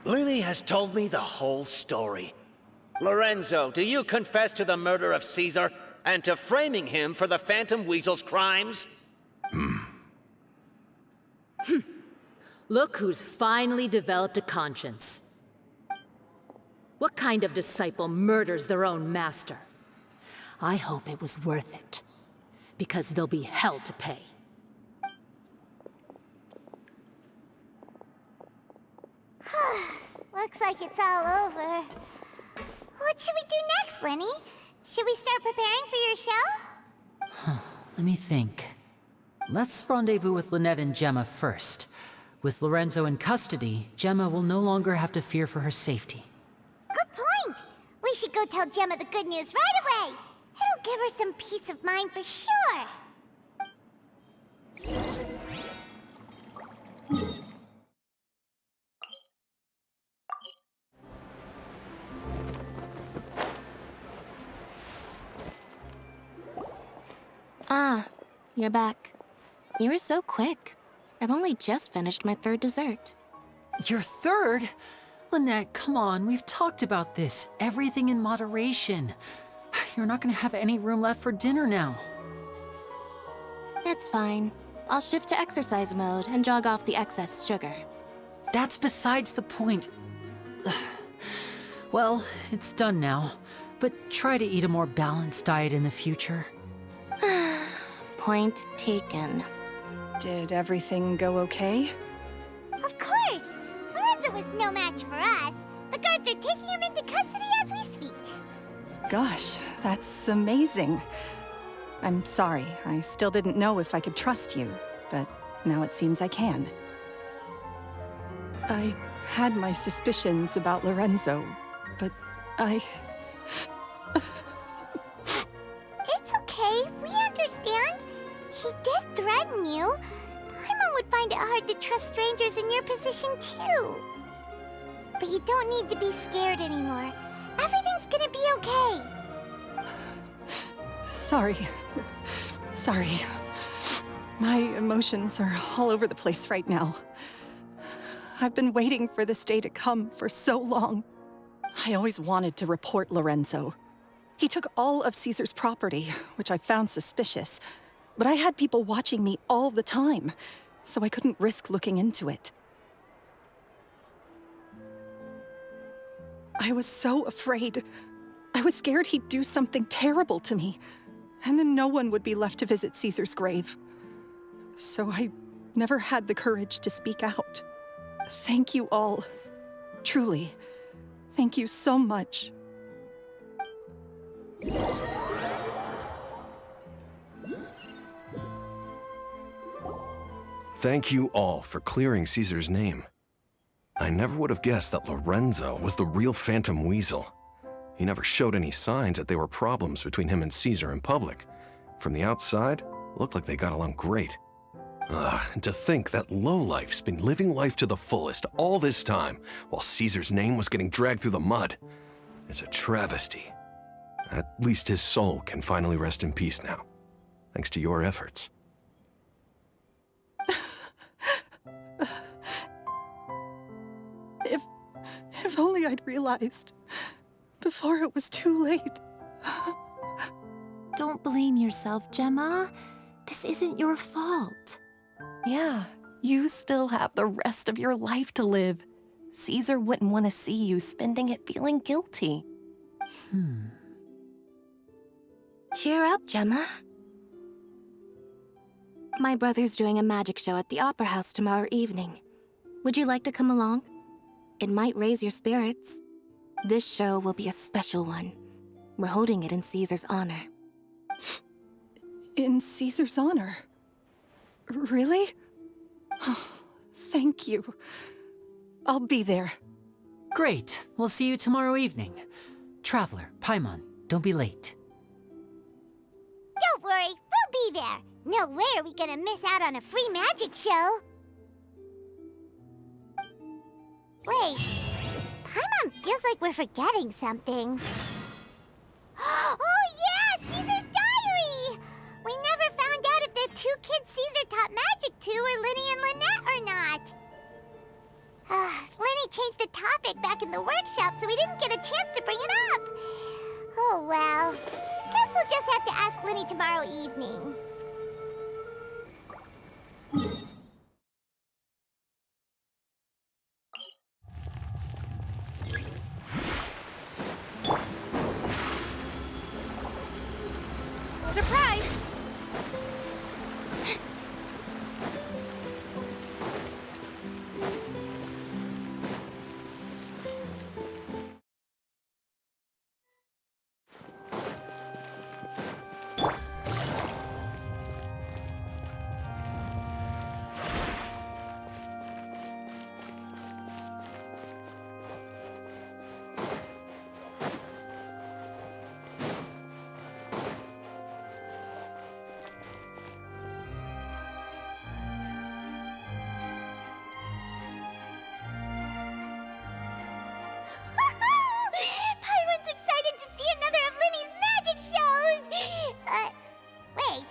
Lyney has told me the whole story. Lorenzo, do you confess to the murder of Caesar and to framing him for the Phantom Weasel's crimes?
Look who's finally developed a conscience. What kind of disciple murders their own master? I hope it was worth it, because they'll be hell to pay.
Looks like it's all over. What should we do next, Lyney? Should we start preparing for your show?
Let me think. Let's rendezvous with Lynette and Gemma first. With Lorenzo in custody, Gemma will no longer have to fear for her safety.
Good point. We should go tell Gemma the good news right away. It'll give her some peace of mind for sure.
Ah, you're back. You were so quick. I've only just finished my third dessert.
Your third? Lynette, come on, we've talked about this. Everything in moderation. You're not gonna have any room left for dinner now.
It's fine. I'll shift to exercise mode and jog off the excess sugar.
That's besides the point. Well, it's done now, but try to eat a more balanced diet in the future.
Point taken.
Did everything go okay?
Of course! Lorenzo was no match for us. The guards are taking him into custody as we speak.
Gosh, that's amazing. I'm sorry, I still didn't know if I could trust you, but now it seems I can. I had my suspicions about Lorenzo, but
It's okay, we understand. He did threaten you. Paimon would find it hard to trust strangers in your position, too. But you don't need to be scared anymore. Everything's gonna be okay.
Sorry. My emotions are all over the place right now. I've been waiting for this day to come for so long. I always wanted to report Lorenzo. He took all of Caesar's property, which I found suspicious, but I had people watching me all the time, so I couldn't risk looking into it. I was so afraid. I was scared he'd do something terrible to me, and then no one would be left to visit Caesar's grave. So I never had the courage to speak out. Thank you all. Truly, thank you so much.
Thank you all for clearing Caesar's name. I never would have guessed that Lorenzo was the real Phantom Weasel. He never showed any signs that there were problems between him and Caesar in public. From the outside, it looked like they got along great. And to think that lowlife's been living life to the fullest all this time, while Caesar's name was getting dragged through the mud. It's a travesty. At least his soul can finally rest in peace now, thanks to your efforts.
If only I'd realized before it was too late.
Don't blame yourself, Gemma. This isn't your fault.
Yeah, you still have the rest of your life to live. Caesar wouldn't want to see you spending it feeling guilty.
Cheer up, Gemma. My brother's doing a magic show at the Opera House tomorrow evening. Would you like to come along? It might raise your spirits.
This show will be a special one. We're holding it in Caesar's honor.
In Caesar's honor? Really? Oh, thank you. I'll be there.
Great. We'll see you tomorrow evening. Traveler, Paimon, don't be late.
Don't worry, we'll be there. No way are we gonna miss out on a free magic show. Wait, Paimon feels like we're forgetting something. Oh yeah, Caesar's diary! We never found out if the two kids Caesar taught magic to were Lyney and Lynette or not. Lyney changed the topic back in the workshop, so we didn't get a chance to bring it up. Oh well, guess we'll just have to ask Lyney tomorrow evening.
Surprise!
Paimon's excited to see another of Lyney's magic shows! Wait.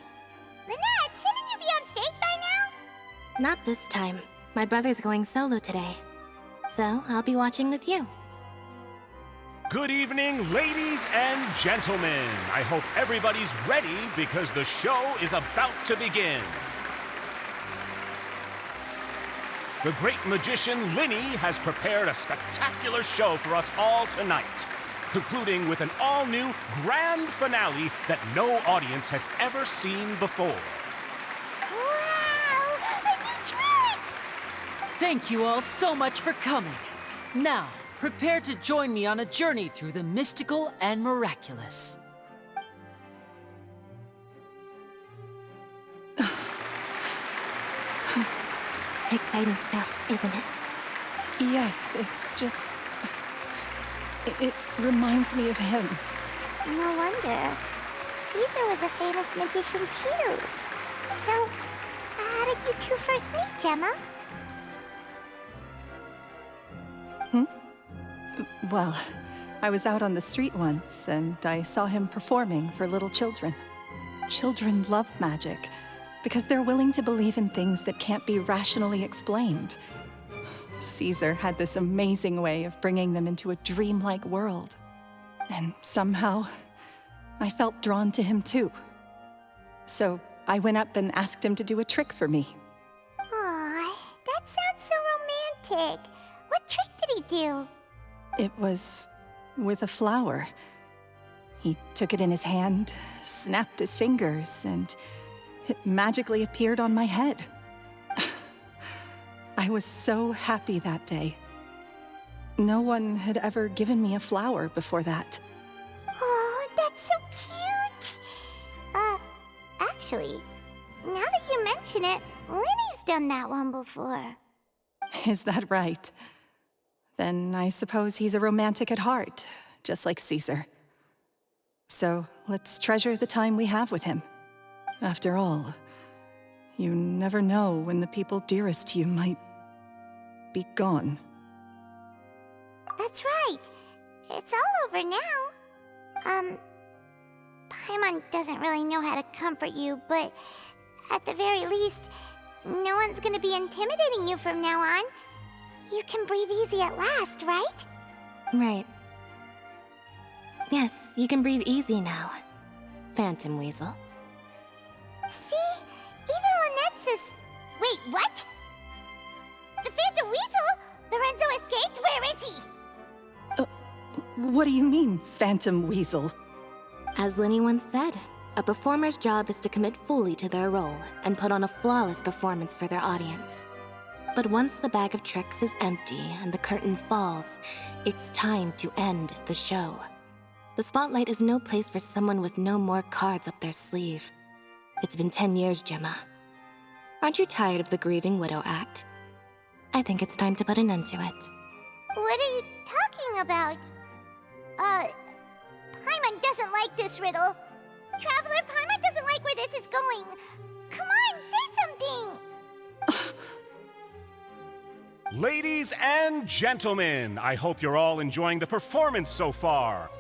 Lynette, shouldn't you be on stage by now?
Not this time. My brother's going solo today. So I'll be watching with you.
Good evening, ladies and gentlemen. I hope everybody's ready because the show is about to begin. The great magician Lyney has prepared a spectacular show for us all tonight, concluding with an all-new grand finale that no audience has ever seen before.
Wow! A new trick!
Thank you all so much for coming. Now, prepare to join me on a journey through the mystical and miraculous.
Exciting stuff, isn't it?
Yes, it's just... It reminds me of him.
No wonder. Caesar was a famous magician too. So, how did you two first meet, Gemma?
Well, I was out on the street once, and I saw him performing for little children. Children love magic, because they're willing to believe in things that can't be rationally explained. Caesar had this amazing way of bringing them into a dreamlike world. And somehow, I felt drawn to him too. So I went up and asked him to do a trick for me.
Aw, that sounds so romantic. What trick did he do?
It was with a flower. He took it in his hand, snapped his fingers, and it magically appeared on my head. I was so happy that day. No one had ever given me a flower before that.
Oh, that's so cute! Actually, now that you mention it, Lyney's done that one before.
Is that right? Then I suppose he's a romantic at heart, just like Caesar. So let's treasure the time we have with him. After all, you never know when the people dearest to you might be gone.
That's right. It's all over now. Paimon doesn't really know how to comfort you, but at the very least, no one's gonna be intimidating you from now on. You can breathe easy at last, right?
Right. Yes, you can breathe easy now, Phantom Weasel.
See? Even Lynette says... Wait, what? The Phantom Weasel? Lorenzo escaped? Where is he?
What do you mean, Phantom Weasel?
As Lyney once said, a performer's job is to commit fully to their role and put on a flawless performance for their audience.
But once the bag of tricks is empty and the curtain falls, it's time to end the show. The spotlight is no place for someone with no more cards up their sleeve. It's been 10 years, Gemma. Aren't you tired of the grieving widow act? I think it's time to put an end to it.
What are you talking about? Paimon doesn't like this riddle. Traveler, Paimon doesn't like where this is going. Come on, say something!
Ladies and gentlemen, I hope you're all enjoying the performance so far.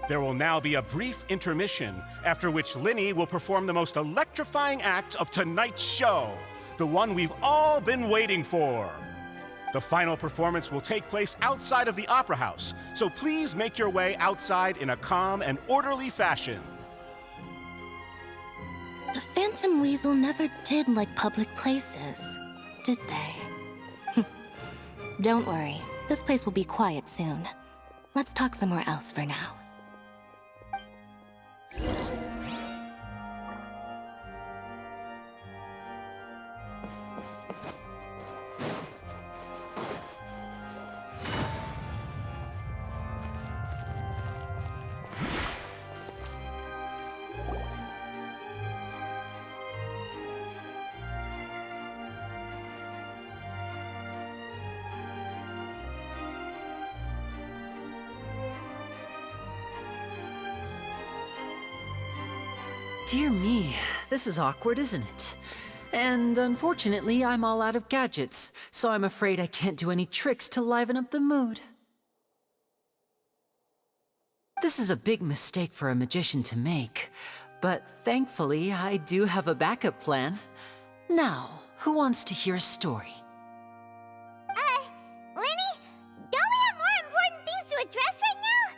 There will now be a brief intermission, after which Lyney will perform the most electrifying act of tonight's show, the one we've all been waiting for. The final performance will take place outside of the Opera House, so please make your way outside in a calm and orderly fashion.
The Phantom Weasel never did like public places, did they? Don't worry, this place will be quiet soon. Let's talk somewhere else for now.
Dear me, this is awkward, isn't it? And unfortunately, I'm all out of gadgets, so I'm afraid I can't do any tricks to liven up the mood. This is a big mistake for a magician to make, but thankfully, I do have a backup plan. Now, who wants to hear a story?
Lyney, don't we have more important things to address right now?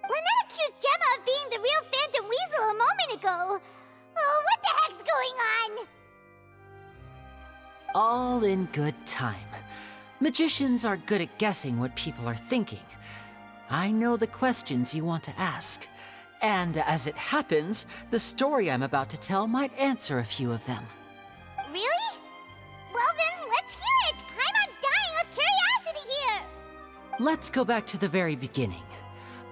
Lynette accused Gemma of being the real Phantom Weasel a moment ago. Oh, what the heck's going on?
All in good time. Magicians are good at guessing what people are thinking. I know the questions you want to ask. And as it happens, the story I'm about to tell might answer a few of them.
Really? Well then, let's hear it! Paimon's dying of curiosity here!
Let's go back to the very beginning.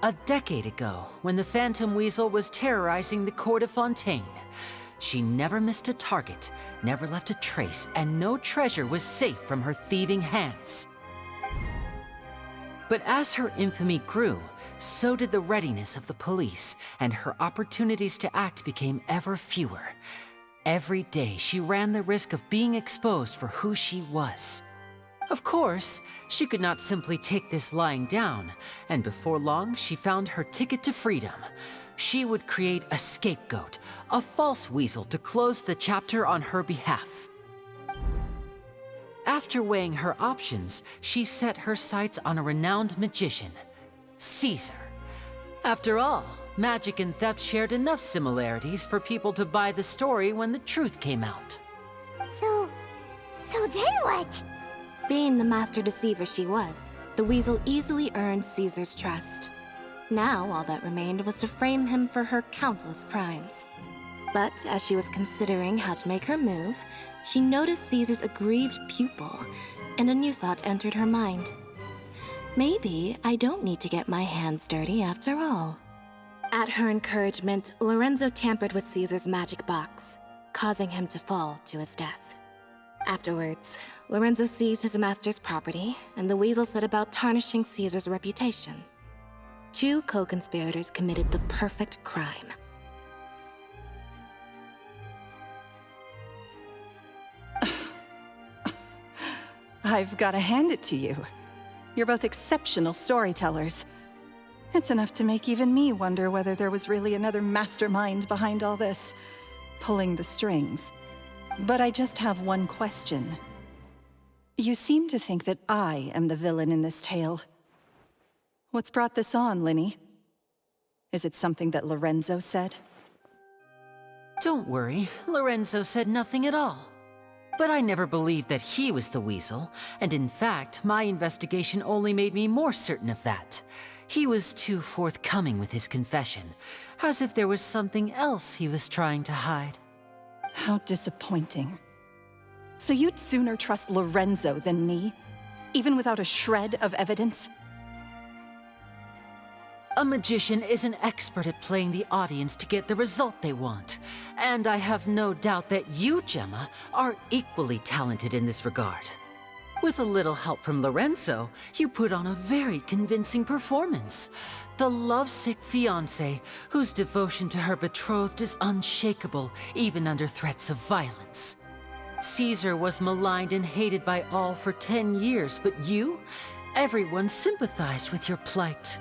A decade ago, when the Phantom Weasel was terrorizing the court of Fontaine. She never missed a target, never left a trace, and no treasure was safe from her thieving hands. But as her infamy grew, so did the readiness of the police, and her opportunities to act became ever fewer. Every day, she ran the risk of being exposed for who she was. Of course, she could not simply take this lying down, and before long, she found her ticket to freedom. She would create a scapegoat, a false weasel to close the chapter on her behalf. After weighing her options, she set her sights on a renowned magician, Caesar. After all, magic and theft shared enough similarities for people to buy the story when the truth came out.
So then what?
Being the master deceiver she was, the weasel easily earned Caesar's trust. Now, all that remained was to frame him for her countless crimes. But as she was considering how to make her move, she noticed Caesar's aggrieved pupil, and a new thought entered her mind. Maybe I don't need to get my hands dirty after all. At her encouragement, Lorenzo tampered with Caesar's magic box, causing him to fall to his death. Afterwards, Lorenzo seized his master's property, and the weasel set about tarnishing Caesar's reputation. Two co-conspirators committed the perfect crime.
I've got to hand it to you. You're both exceptional storytellers. It's enough to make even me wonder whether there was really another mastermind behind all this, pulling the strings. But I just have one question. You seem to think that I am the villain in this tale. What's brought this on, Lyney? Is it something that Lorenzo said?
Don't worry, Lorenzo said nothing at all. But I never believed that he was the weasel, and in fact, my investigation only made me more certain of that. He was too forthcoming with his confession, as if there was something else he was trying to hide.
How disappointing. So you'd sooner trust Lorenzo than me? Even without a shred of evidence?
A magician is an expert at playing the audience to get the result they want. And I have no doubt that you, Gemma, are equally talented in this regard. With a little help from Lorenzo, you put on a very convincing performance. The lovesick fiancé, whose devotion to her betrothed is unshakable, even under threats of violence. Caesar was maligned and hated by all for 10 years, but you? Everyone sympathized with your plight.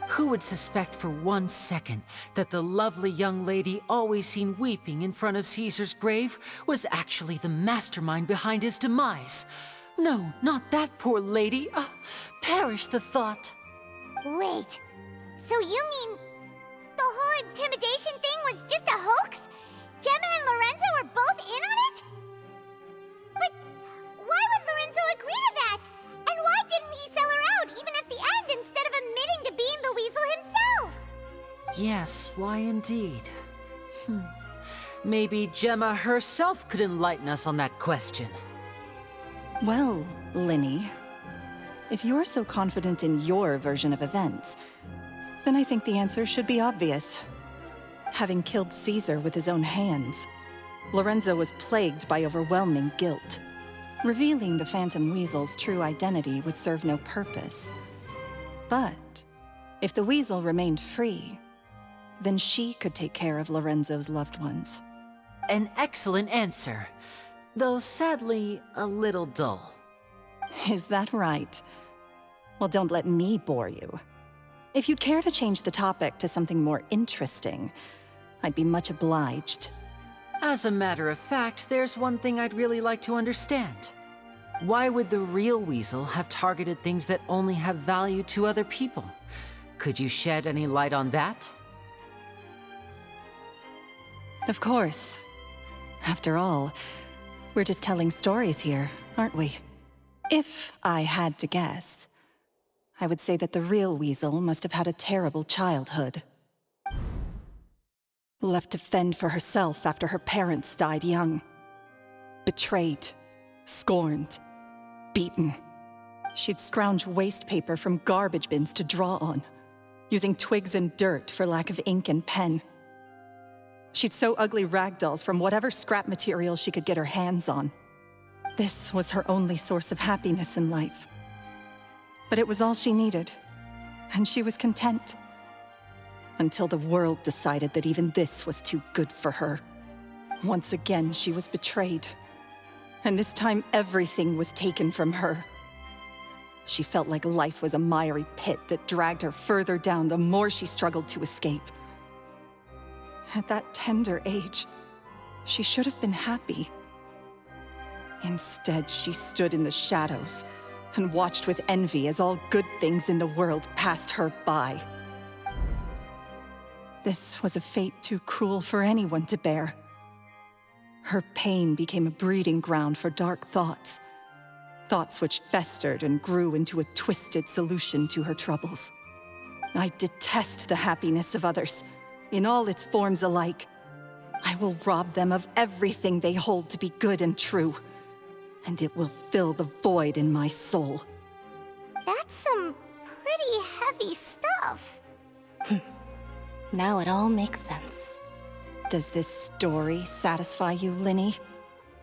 Who would suspect for 1 second that the lovely young lady always seen weeping in front of Caesar's grave was actually the mastermind behind his demise? No, not that poor lady. Perish the thought.
Wait, so you mean the whole intimidation thing was just a hoax? Gemma and Lorenzo were both in on it? But why would Lorenzo agree to that? And why didn't he sell her out even at the end instead of admitting to being the weasel himself?
Yes, why indeed? Maybe Gemma herself could enlighten us on that question.
Well, Lyney, if you're so confident in your version of events, then I think the answer should be obvious. Having killed Caesar with his own hands, Lorenzo was plagued by overwhelming guilt. Revealing the Phantom Weasel's true identity would serve no purpose. But if the Weasel remained free, then she could take care of Lorenzo's loved ones.
An excellent answer, though sadly a little dull.
Is that right? Well, don't let me bore you. If you'd care to change the topic to something more interesting, I'd be much obliged.
As a matter of fact, there's one thing I'd really like to understand. Why would the real Weasel have targeted things that only have value to other people? Could you shed any light on that?
Of course. After all, we're just telling stories here, aren't we? If I had to guess, I would say that the real Weasel must have had a terrible childhood. Left to fend for herself after her parents died young. Betrayed, scorned, beaten. She'd scrounge waste paper from garbage bins to draw on, using twigs and dirt for lack of ink and pen. She'd sew ugly rag dolls from whatever scrap material she could get her hands on. This was her only source of happiness in life. But it was all she needed, and she was content. Until the world decided that even this was too good for her. Once again, she was betrayed. And this time, everything was taken from her. She felt like life was a miry pit that dragged her further down the more she struggled to escape. At that tender age, she should have been happy. Instead, she stood in the shadows and watched with envy as all good things in the world passed her by. This was a fate too cruel for anyone to bear. Her pain became a breeding ground for dark thoughts. Thoughts which festered and grew into a twisted solution to her troubles. I detest the happiness of others, in all its forms alike. I will rob them of everything they hold to be good and true, and it will fill the void in my soul.
That's some pretty heavy stuff.
Now it all makes sense.
Does this story satisfy you, Lyney?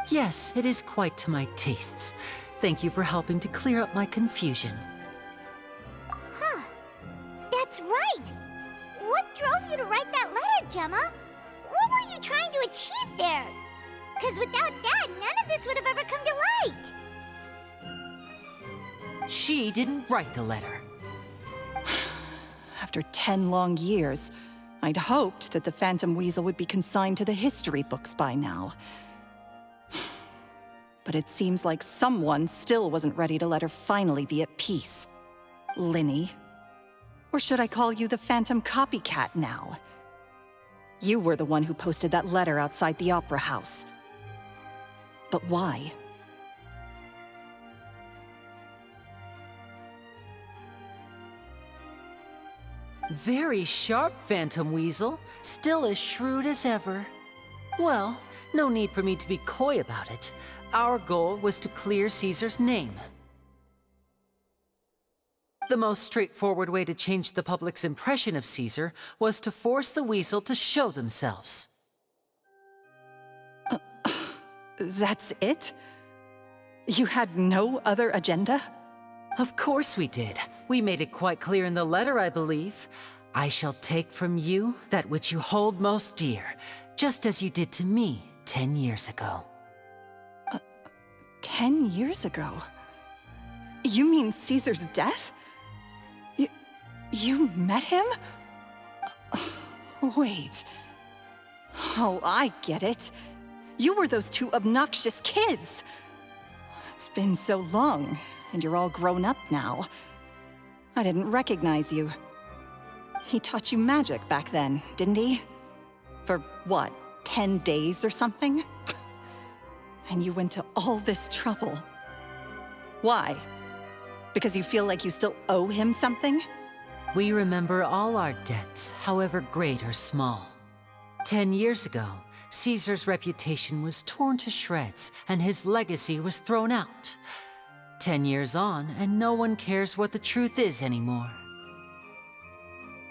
Yes, it is quite to my tastes. Thank you for helping to clear up my confusion.
Huh. That's right. What drove you to write that letter, Gemma? What were you trying to achieve there? Because without that, none of this would have ever come to light.
She didn't write the letter.
After 10 long years, I'd hoped that the Phantom Weasel would be consigned to the history books by now. But it seems like someone still wasn't ready to let her finally be at peace. Lyney. Or should I call you the Phantom Copycat now? You were the one who posted that letter outside the Opera House. But why?
Very sharp, Phantom Weasel. Still as shrewd as ever. Well, no need for me to be coy about it. Our goal was to clear Caesar's name. The most straightforward way to change the public's impression of Caesar was to force the Weasel to show themselves.
That's it? You had no other agenda?
Of course we did. We made it quite clear in the letter, I believe. I shall take from you that which you hold most dear, just as you did to me 10 years ago.
10 years ago? You mean Caesar's death? You met him? Wait. Oh, I get it. You were those two obnoxious kids. It's been so long, and you're all grown up now. I didn't recognize you. He taught you magic back then, didn't he? For what, 10 days or something? And you went to all this trouble. Why? Because you feel like you still owe him something?
We remember all our debts, however great or small. 10 years ago, Caesar's reputation was torn to shreds, and his legacy was thrown out. 10 years on, and no one cares what the truth is anymore.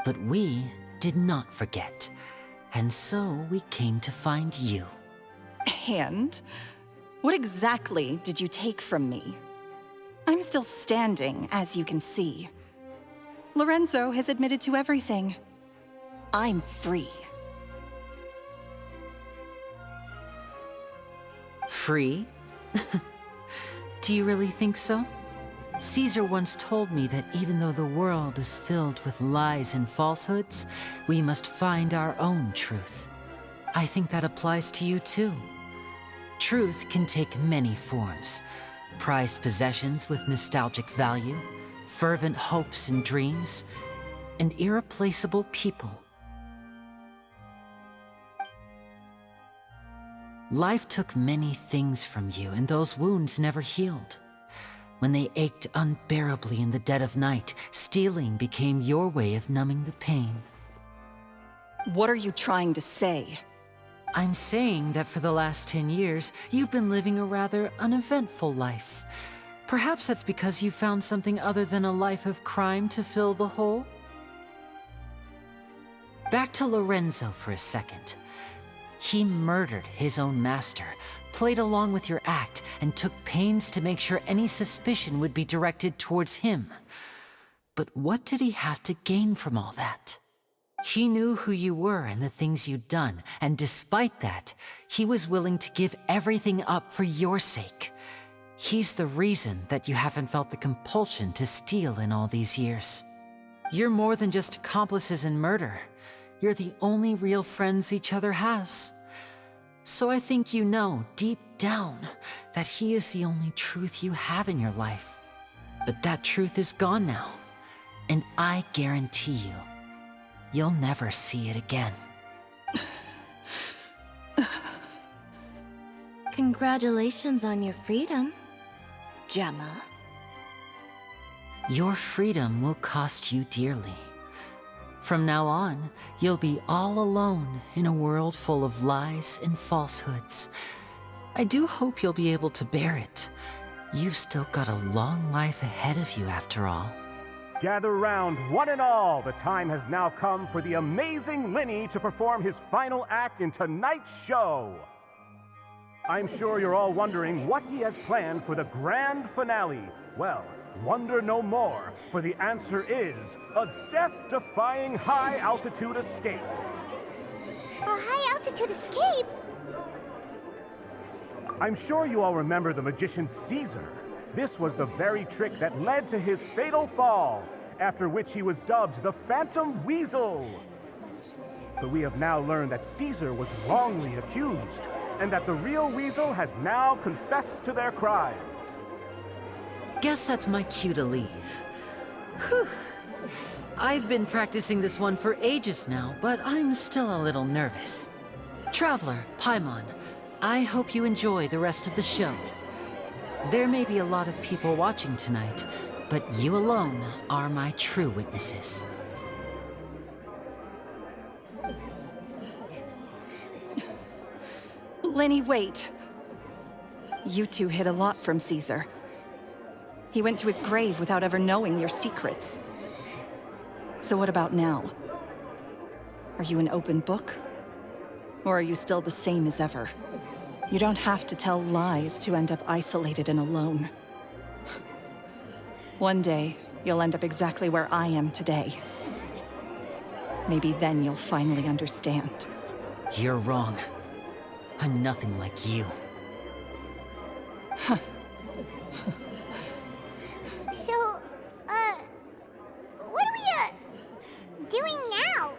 But we did not forget, and so we came to find you.
And? What exactly did you take from me? I'm still standing, as you can see. Lorenzo has admitted to everything. I'm free.
Free? Do you really think so? Caesar once told me that even though the world is filled with lies and falsehoods, we must find our own truth. I think that applies to you too. Truth can take many forms. Prized possessions with nostalgic value, fervent hopes and dreams, and irreplaceable people. Life took many things from you, and those wounds never healed. When they ached unbearably in the dead of night, stealing became your way of numbing the pain.
What are you trying to say?
I'm saying that for the last 10 years, you've been living a rather uneventful life. Perhaps that's because you found something other than a life of crime to fill the hole? Back to Lorenzo for a second. He murdered his own master, played along with your act, and took pains to make sure any suspicion would be directed towards him. But what did he have to gain from all that? He knew who you were and the things you'd done, and despite that, he was willing to give everything up for your sake. He's the reason that you haven't felt the compulsion to steal in all these years. You're more than just accomplices in murder. You're the only real friends each other has. So I think you know, deep down, that he is the only truth you have in your life. But that truth is gone now, and I guarantee you, you'll never see it again.
Congratulations on your freedom, Gemma.
Your freedom will cost you dearly. From now on, you'll be all alone in a world full of lies and falsehoods. I do hope you'll be able to bear it. You've still got a long life ahead of you after all.
Gather round, one and all. The time has now come for the amazing Lyney to perform his final act in tonight's show. I'm sure you're all wondering what he has planned for the grand finale. Well, wonder no more, for the answer is a death-defying high-altitude escape.
A high-altitude escape?
I'm sure you all remember the magician Caesar. This was the very trick that led to his fatal fall, after which he was dubbed the Phantom Weasel. But we have now learned that Caesar was wrongly accused, and that the real Weasel has now confessed to their crimes.
Guess that's my cue to leave. Whew. I've been practicing this one for ages now, but I'm still a little nervous. Traveler, Paimon, I hope you enjoy the rest of the show. There may be a lot of people watching tonight, but you alone are my true witnesses.
Lyney, wait. You two hid a lot from Caesar. He went to his grave without ever knowing your secrets. So what about now? Are you an open book? Or are you still the same as ever? You don't have to tell lies to end up isolated and alone. One day, you'll end up exactly where I am today. Maybe then you'll finally understand.
You're wrong. I'm nothing like you.
So, what are we, doing now?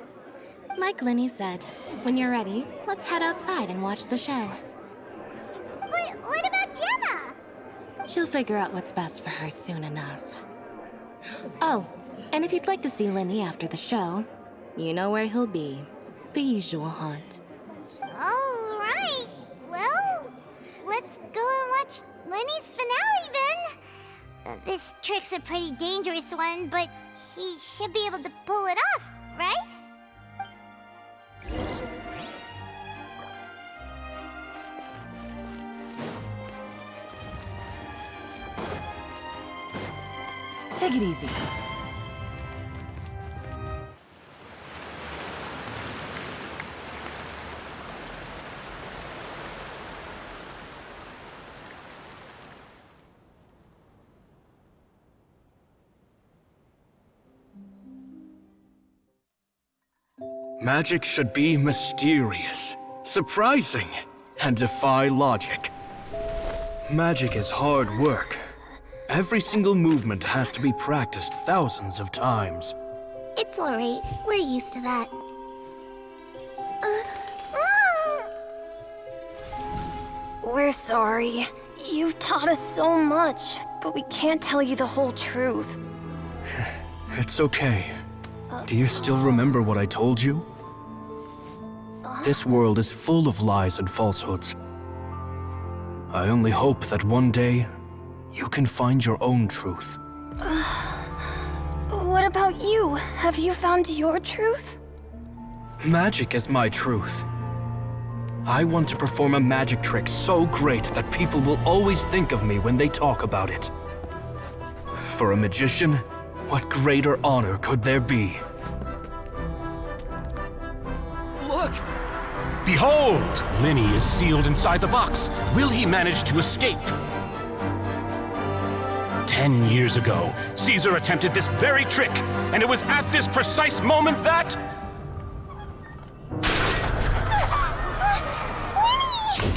Like Lyney said, when you're ready, let's head outside and watch the show.
But what about Gemma?
She'll figure out what's best for her soon enough. Oh, and if you'd like to see Lyney after the show, you know where he'll be. The usual haunt.
All right. Well, let's go and watch Lyney's finale then. This trick's a pretty dangerous one, but he should be able to pull it off, right?
Take it easy.
Magic should be mysterious, surprising, and defy logic. Magic is hard work. Every single movement has to be practiced thousands of times.
It's alright. We're used to that.
We're sorry. You've taught us so much, but we can't tell you the whole truth.
It's okay. Do you still remember what I told you? This world is full of lies and falsehoods. I only hope that one day, you can find your own truth.
What about you? Have you found your truth?
Magic is my truth. I want to perform a magic trick so great that people will always think of me when they talk about it. For a magician, what greater honor could there be?
Look! Behold! Lyney is sealed inside the box. Will he manage to escape? 10 years ago, Caesar attempted this very trick, and it was at this precise moment that...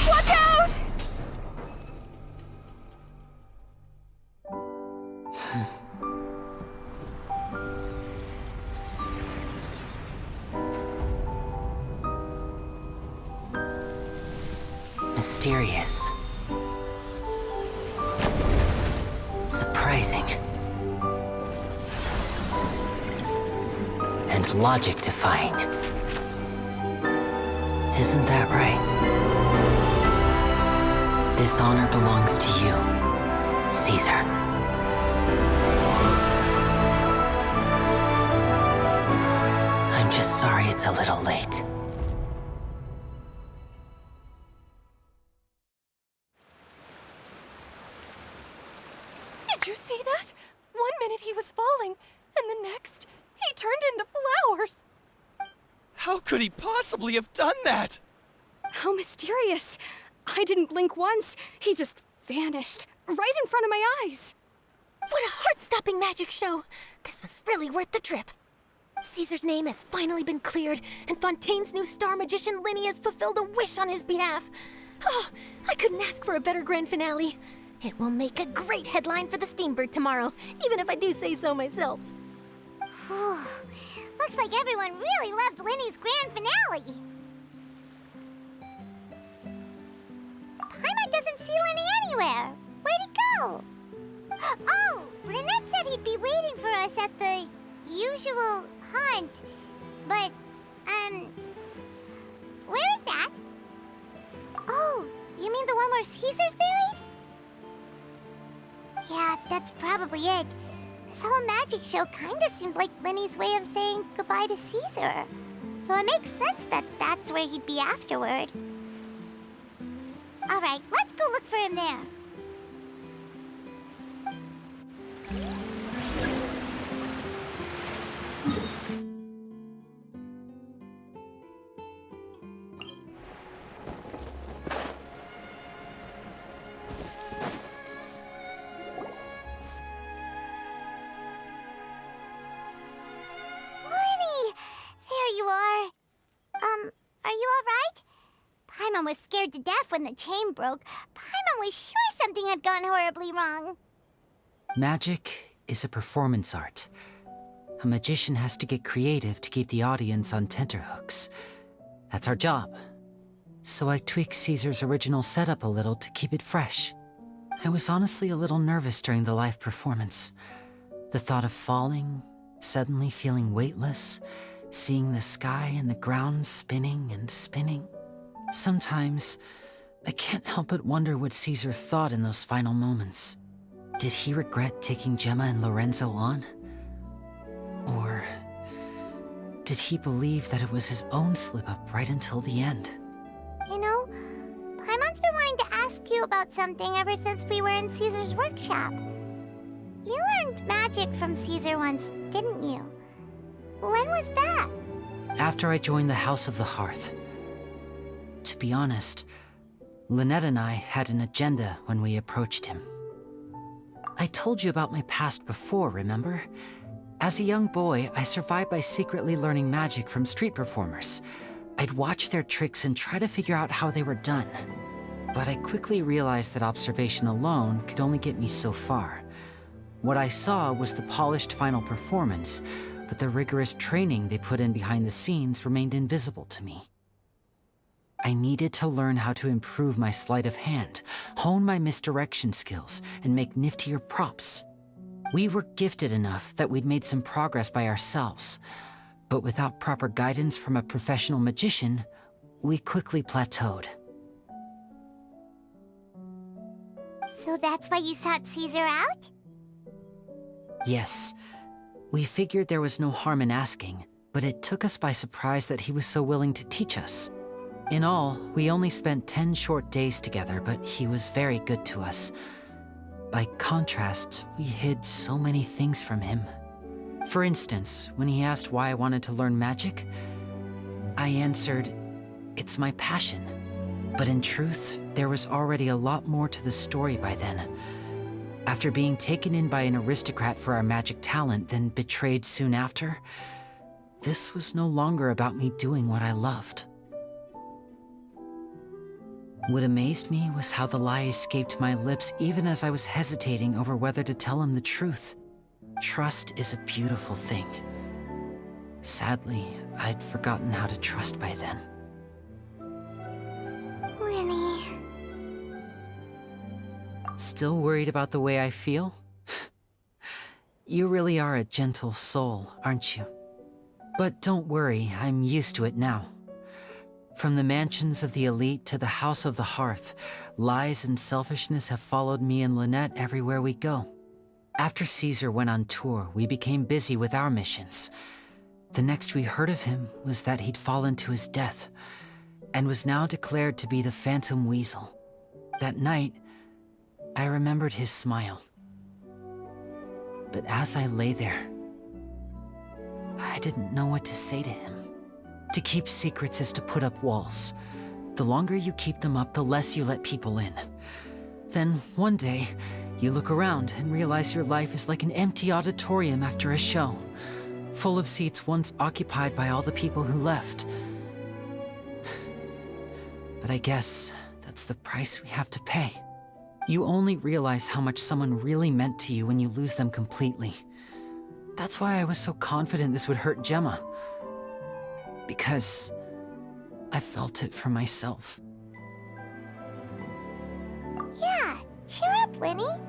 Watch out!
Mysterious. Surprising. And logic-defying. Isn't that right? This honor belongs to you, Caesar. I'm just sorry it's a little late.
Did you see that? 1 minute he was falling, and the next, he turned into flowers.
How could he possibly have done that?
How mysterious. I didn't blink once. He just vanished, right in front of my eyes.
What a heart-stopping magic show! This was really worth the trip. Caesar's name has finally been cleared, and Fontaine's new star magician Lyney has fulfilled a wish on his behalf. Oh, I couldn't ask for a better grand finale. It will make a great headline for the Steambird tomorrow, even if I do say so myself.
Looks like everyone really loved Lyney's grand finale. Paimon doesn't see Lyney anywhere. Where'd he go? Oh, Lynette said he'd be waiting for us at the usual haunt. But, where is that? Oh, you mean the one where Caesar's buried? Yeah, that's probably it. This whole magic show kinda seemed like Lyney's way of saying goodbye to Caesar. So it makes sense that that's where he'd be afterward. All right, let's go look for him there. Are you all right? Paimon was scared to death when the chain broke. Paimon was sure something had gone horribly wrong.
Magic is a performance art. A magician has to get creative to keep the audience on tenterhooks. That's our job. So I tweaked Caesar's original setup a little to keep it fresh. I was honestly a little nervous during the live performance. The thought of falling, suddenly feeling weightless, seeing the sky and the ground spinning and spinning. Sometimes, I can't help but wonder what Caesar thought in those final moments. Did he regret taking Gemma and Lorenzo on? Or did he believe that it was his own slip-up right until the end?
You know, Paimon's been wanting to ask you about something ever since we were in Caesar's workshop. You learned magic from Caesar once, didn't you? When was that?
After I joined the House of the Hearth. To be honest, Lynette and I had an agenda when we approached him. I told you about my past before, remember? As a young boy, I survived by secretly learning magic from street performers. I'd watch their tricks and try to figure out how they were done. But I quickly realized that observation alone could only get me so far. What I saw was the polished final performance, but the rigorous training they put in behind the scenes remained invisible to me. I needed to learn how to improve my sleight of hand, hone my misdirection skills, and make niftier props. We were gifted enough that we'd made some progress by ourselves, but without proper guidance from a professional magician, we quickly plateaued.
So that's why you sought Caesar out?
Yes. We figured there was no harm in asking, but it took us by surprise that he was so willing to teach us. In all, we only spent 10 short days together, but he was very good to us. By contrast, we hid so many things from him. For instance, when he asked why I wanted to learn magic, I answered, "It's my passion." But in truth, there was already a lot more to the story by then. After being taken in by an aristocrat for our magic talent, then betrayed soon after, this was no longer about me doing what I loved. What amazed me was how the lie escaped my lips even as I was hesitating over whether to tell him the truth. Trust is a beautiful thing. Sadly, I'd forgotten how to trust by then.
Lyney.
Still worried about the way I feel? You really are a gentle soul, aren't you? But don't worry, I'm used to it now. From the mansions of the elite to the House of the Hearth, lies and selfishness have followed me and Lynette everywhere we go. After Caesar went on tour, we became busy with our missions. The next we heard of him was that he'd fallen to his death, and was now declared to be the Phantom Weasel. That night, I remembered his smile. But as I lay there, I didn't know what to say to him. To keep secrets is to put up walls. The longer you keep them up, the less you let people in. Then, one day, you look around and realize your life is like an empty auditorium after a show, full of seats once occupied by all the people who left. But I guess that's the price we have to pay. You only realize how much someone really meant to you when you lose them completely. That's why I was so confident this would hurt Gemma. Because I felt it for myself.
Yeah, cheer up, Lyney.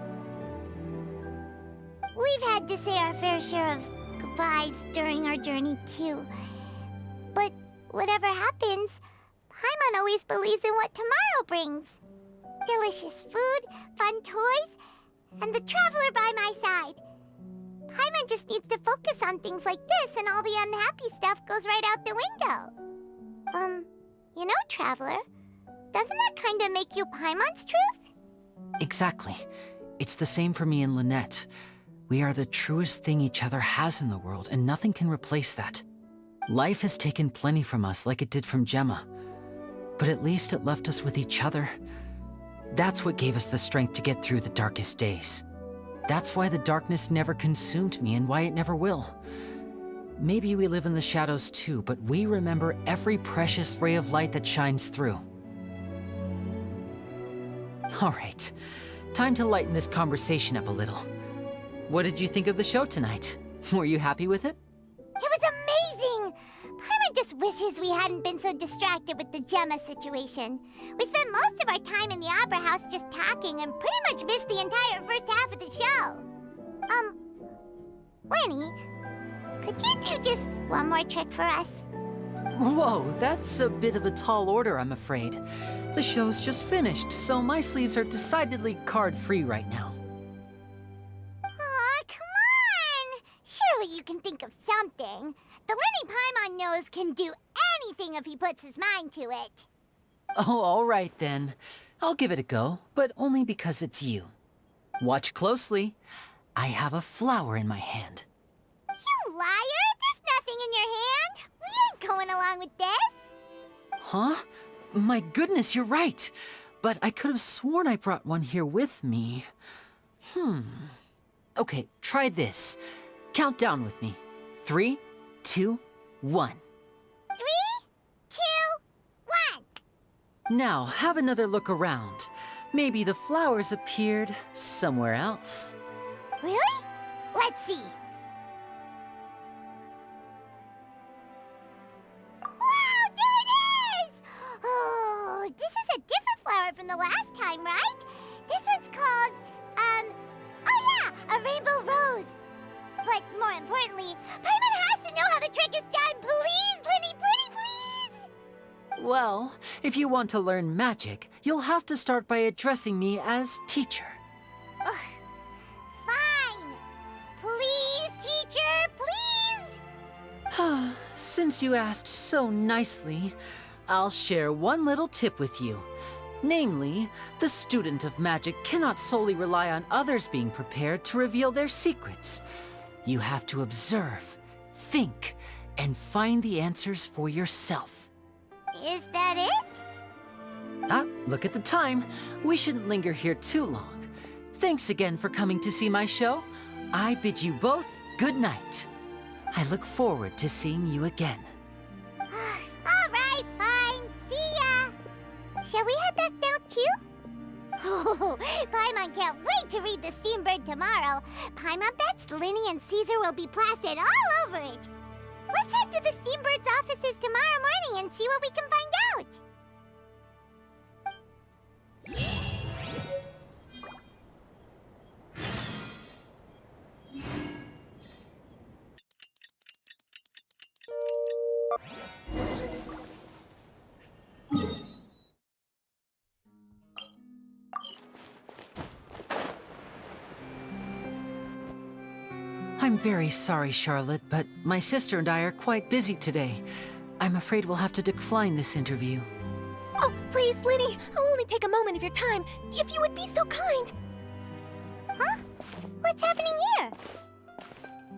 We've had to say our fair share of goodbyes during our journey, too. But whatever happens, Paimon always believes in what tomorrow brings. Delicious food, fun toys, and the Traveler by my side. Paimon just needs to focus on things like this, and all the unhappy stuff goes right out the window. You know, Traveler, Doesn't that kinda make you Paimon's truth?
Exactly. It's the same for me and Lynette. We are the truest thing each other has in the world, and nothing can replace that. Life has taken plenty from us, like it did from Gemma. But at least it left us with each other. That's what gave us the strength to get through the darkest days. That's why the darkness never consumed me, and why it never will. Maybe we live in the shadows too, but we remember every precious ray of light that shines through. All right, time to lighten this conversation up a little. What did you think of the show tonight? Were you happy with it?
It was amazing! Paimon just wishes we hadn't been so distracted with the Gemma situation. We spent most of our time in the Opera House just talking and pretty much missed the entire first half of the show. Lyney, could you do just one more trick for us?
Whoa, that's a bit of a tall order, I'm afraid. The show's just finished, so my sleeves are decidedly card-free right now.
Aw, come on! Surely you can think of something. The Lyney Paimon knows can do anything if he puts his mind to it.
Oh, all right then. I'll give it a go, but only because it's you. Watch closely. I have a flower in my hand.
You liar! There's nothing in your hand! We ain't going along with this!
Huh? My goodness, you're right. But I could have sworn I brought one here with me. Okay, try this. Count down with me. 3, 2, 1.
3, 2, 1.
Now, have another look around. Maybe the flowers appeared somewhere else.
Really? Let's see. Wow, there it is! Oh, this is a different flower from the last time, right? This one's called, oh yeah, a rainbow rose. But more importantly, Paimon has to know how the trick is done. Please, Lyney, pretty please!
Well, if you want to learn magic, you'll have to start by addressing me as teacher.
Ugh. Fine. Please, teacher, please!
Since you asked so nicely, I'll share one little tip with you. Namely, the student of magic cannot solely rely on others being prepared to reveal their secrets. You have to observe, think, and find the answers for yourself.
Is that it?
Ah, look at the time. We shouldn't linger here too long. Thanks again for coming to see my show. I bid you both good night. I look forward to seeing you again.
All right, fine. See ya. Shall we head back now, too? Oh, Paimon can't wait to read The Steambird tomorrow. Paimon bets Lyney and Caesar will be plastered all over it. Let's head to the Steambird's offices tomorrow morning and see what we can find out.
I'm very sorry, Charlotte, but my sister and I are quite busy today. I'm afraid we'll have to decline this interview.
Oh, please, Lyney, I'll only take a moment of your time, if you would be so kind.
Huh? What's happening here?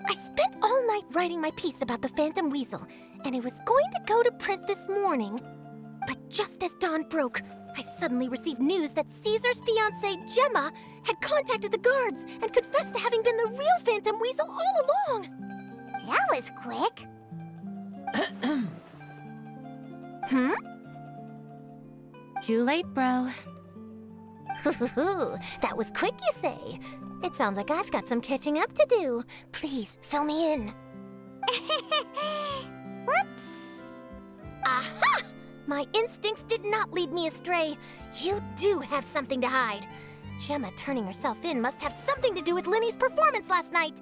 I spent all night writing my piece about the Phantom Weasel, and it was going to go to print this morning. But just as dawn broke, I suddenly received news that Caesar's fiancée, Gemma, had contacted the guards and confessed to having been the real Phantom Weasel all along.
That was quick.
Too late, bro.
That was quick, you say? It sounds like I've got some catching up to do. Please, fill me in.
Whoops.
Aha! My instincts did not lead me astray. You do have something to hide. Gemma turning herself in must have something to do with Lyney's performance last night.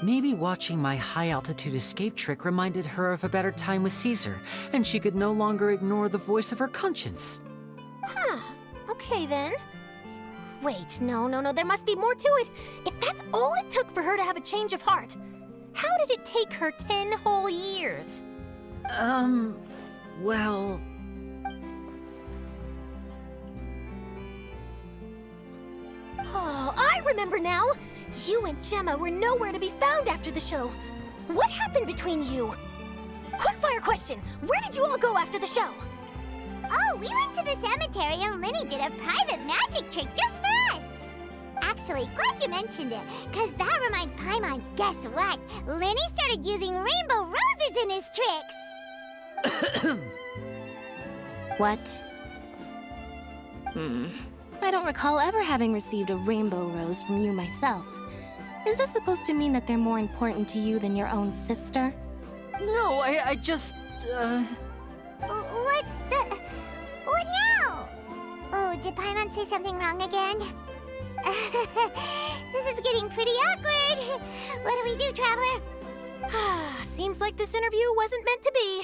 Maybe watching my high-altitude escape trick reminded her of a better time with Caesar, and she could no longer ignore the voice of her conscience.
Huh. Okay, then. Wait, no, there must be more to it. If that's all it took for her to have a change of heart, how did it take her 10 whole years?
Well...
remember now! You and Gemma were nowhere to be found after the show. What happened between you? Quickfire question! Where did you all go after the show?
Oh, we went to the cemetery and Lyney did a private magic trick just for us. Actually, glad you mentioned it, because that reminds Paimon, guess what? Lyney started using rainbow roses in his tricks!
What? I don't recall ever having received a rainbow rose from you myself. Is this supposed to mean that they're more important to you than your own sister?
No, I just,
What the... What now? Oh, did Paimon say something wrong again? This is getting pretty awkward. What do we do, Traveler?
Seems like this interview wasn't meant to be.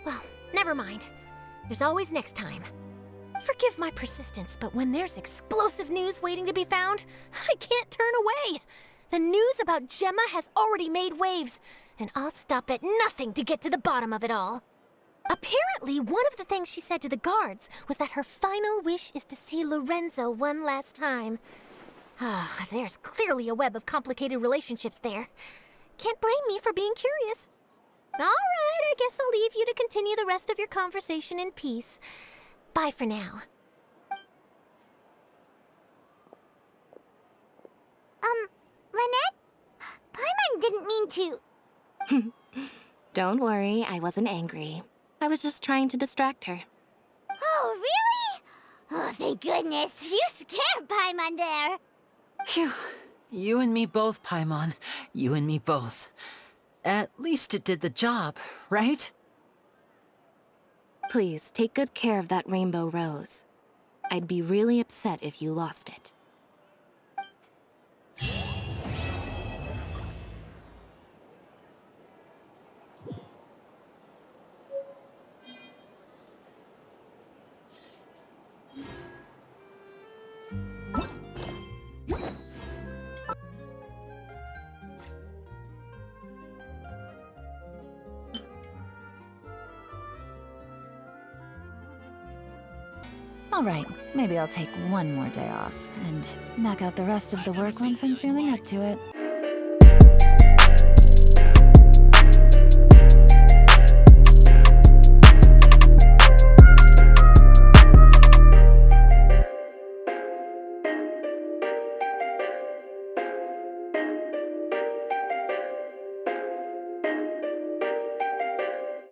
Well, never mind. There's always next time. Forgive my persistence, but when there's explosive news waiting to be found, I can't turn away. The news about Gemma has already made waves, and I'll stop at nothing to get to the bottom of it all. Apparently, one of the things she said to the guards was that her final wish is to see Lorenzo one last time. There's clearly a web of complicated relationships there. Can't blame me for being curious. All right, I guess I'll leave you to continue the rest of your conversation in peace. Bye for now.
Lynette? Paimon didn't mean to...
Don't worry, I wasn't angry. I was just trying to distract her.
Oh, really? Oh, thank goodness. You scared Paimon there.
Phew. You and me both, Paimon. You and me both. At least it did the job, right?
Please, take good care of that rainbow rose. I'd be really upset if you lost it.
All right, maybe I'll take one more day off and knock out the rest of the work once I'm feeling up to it.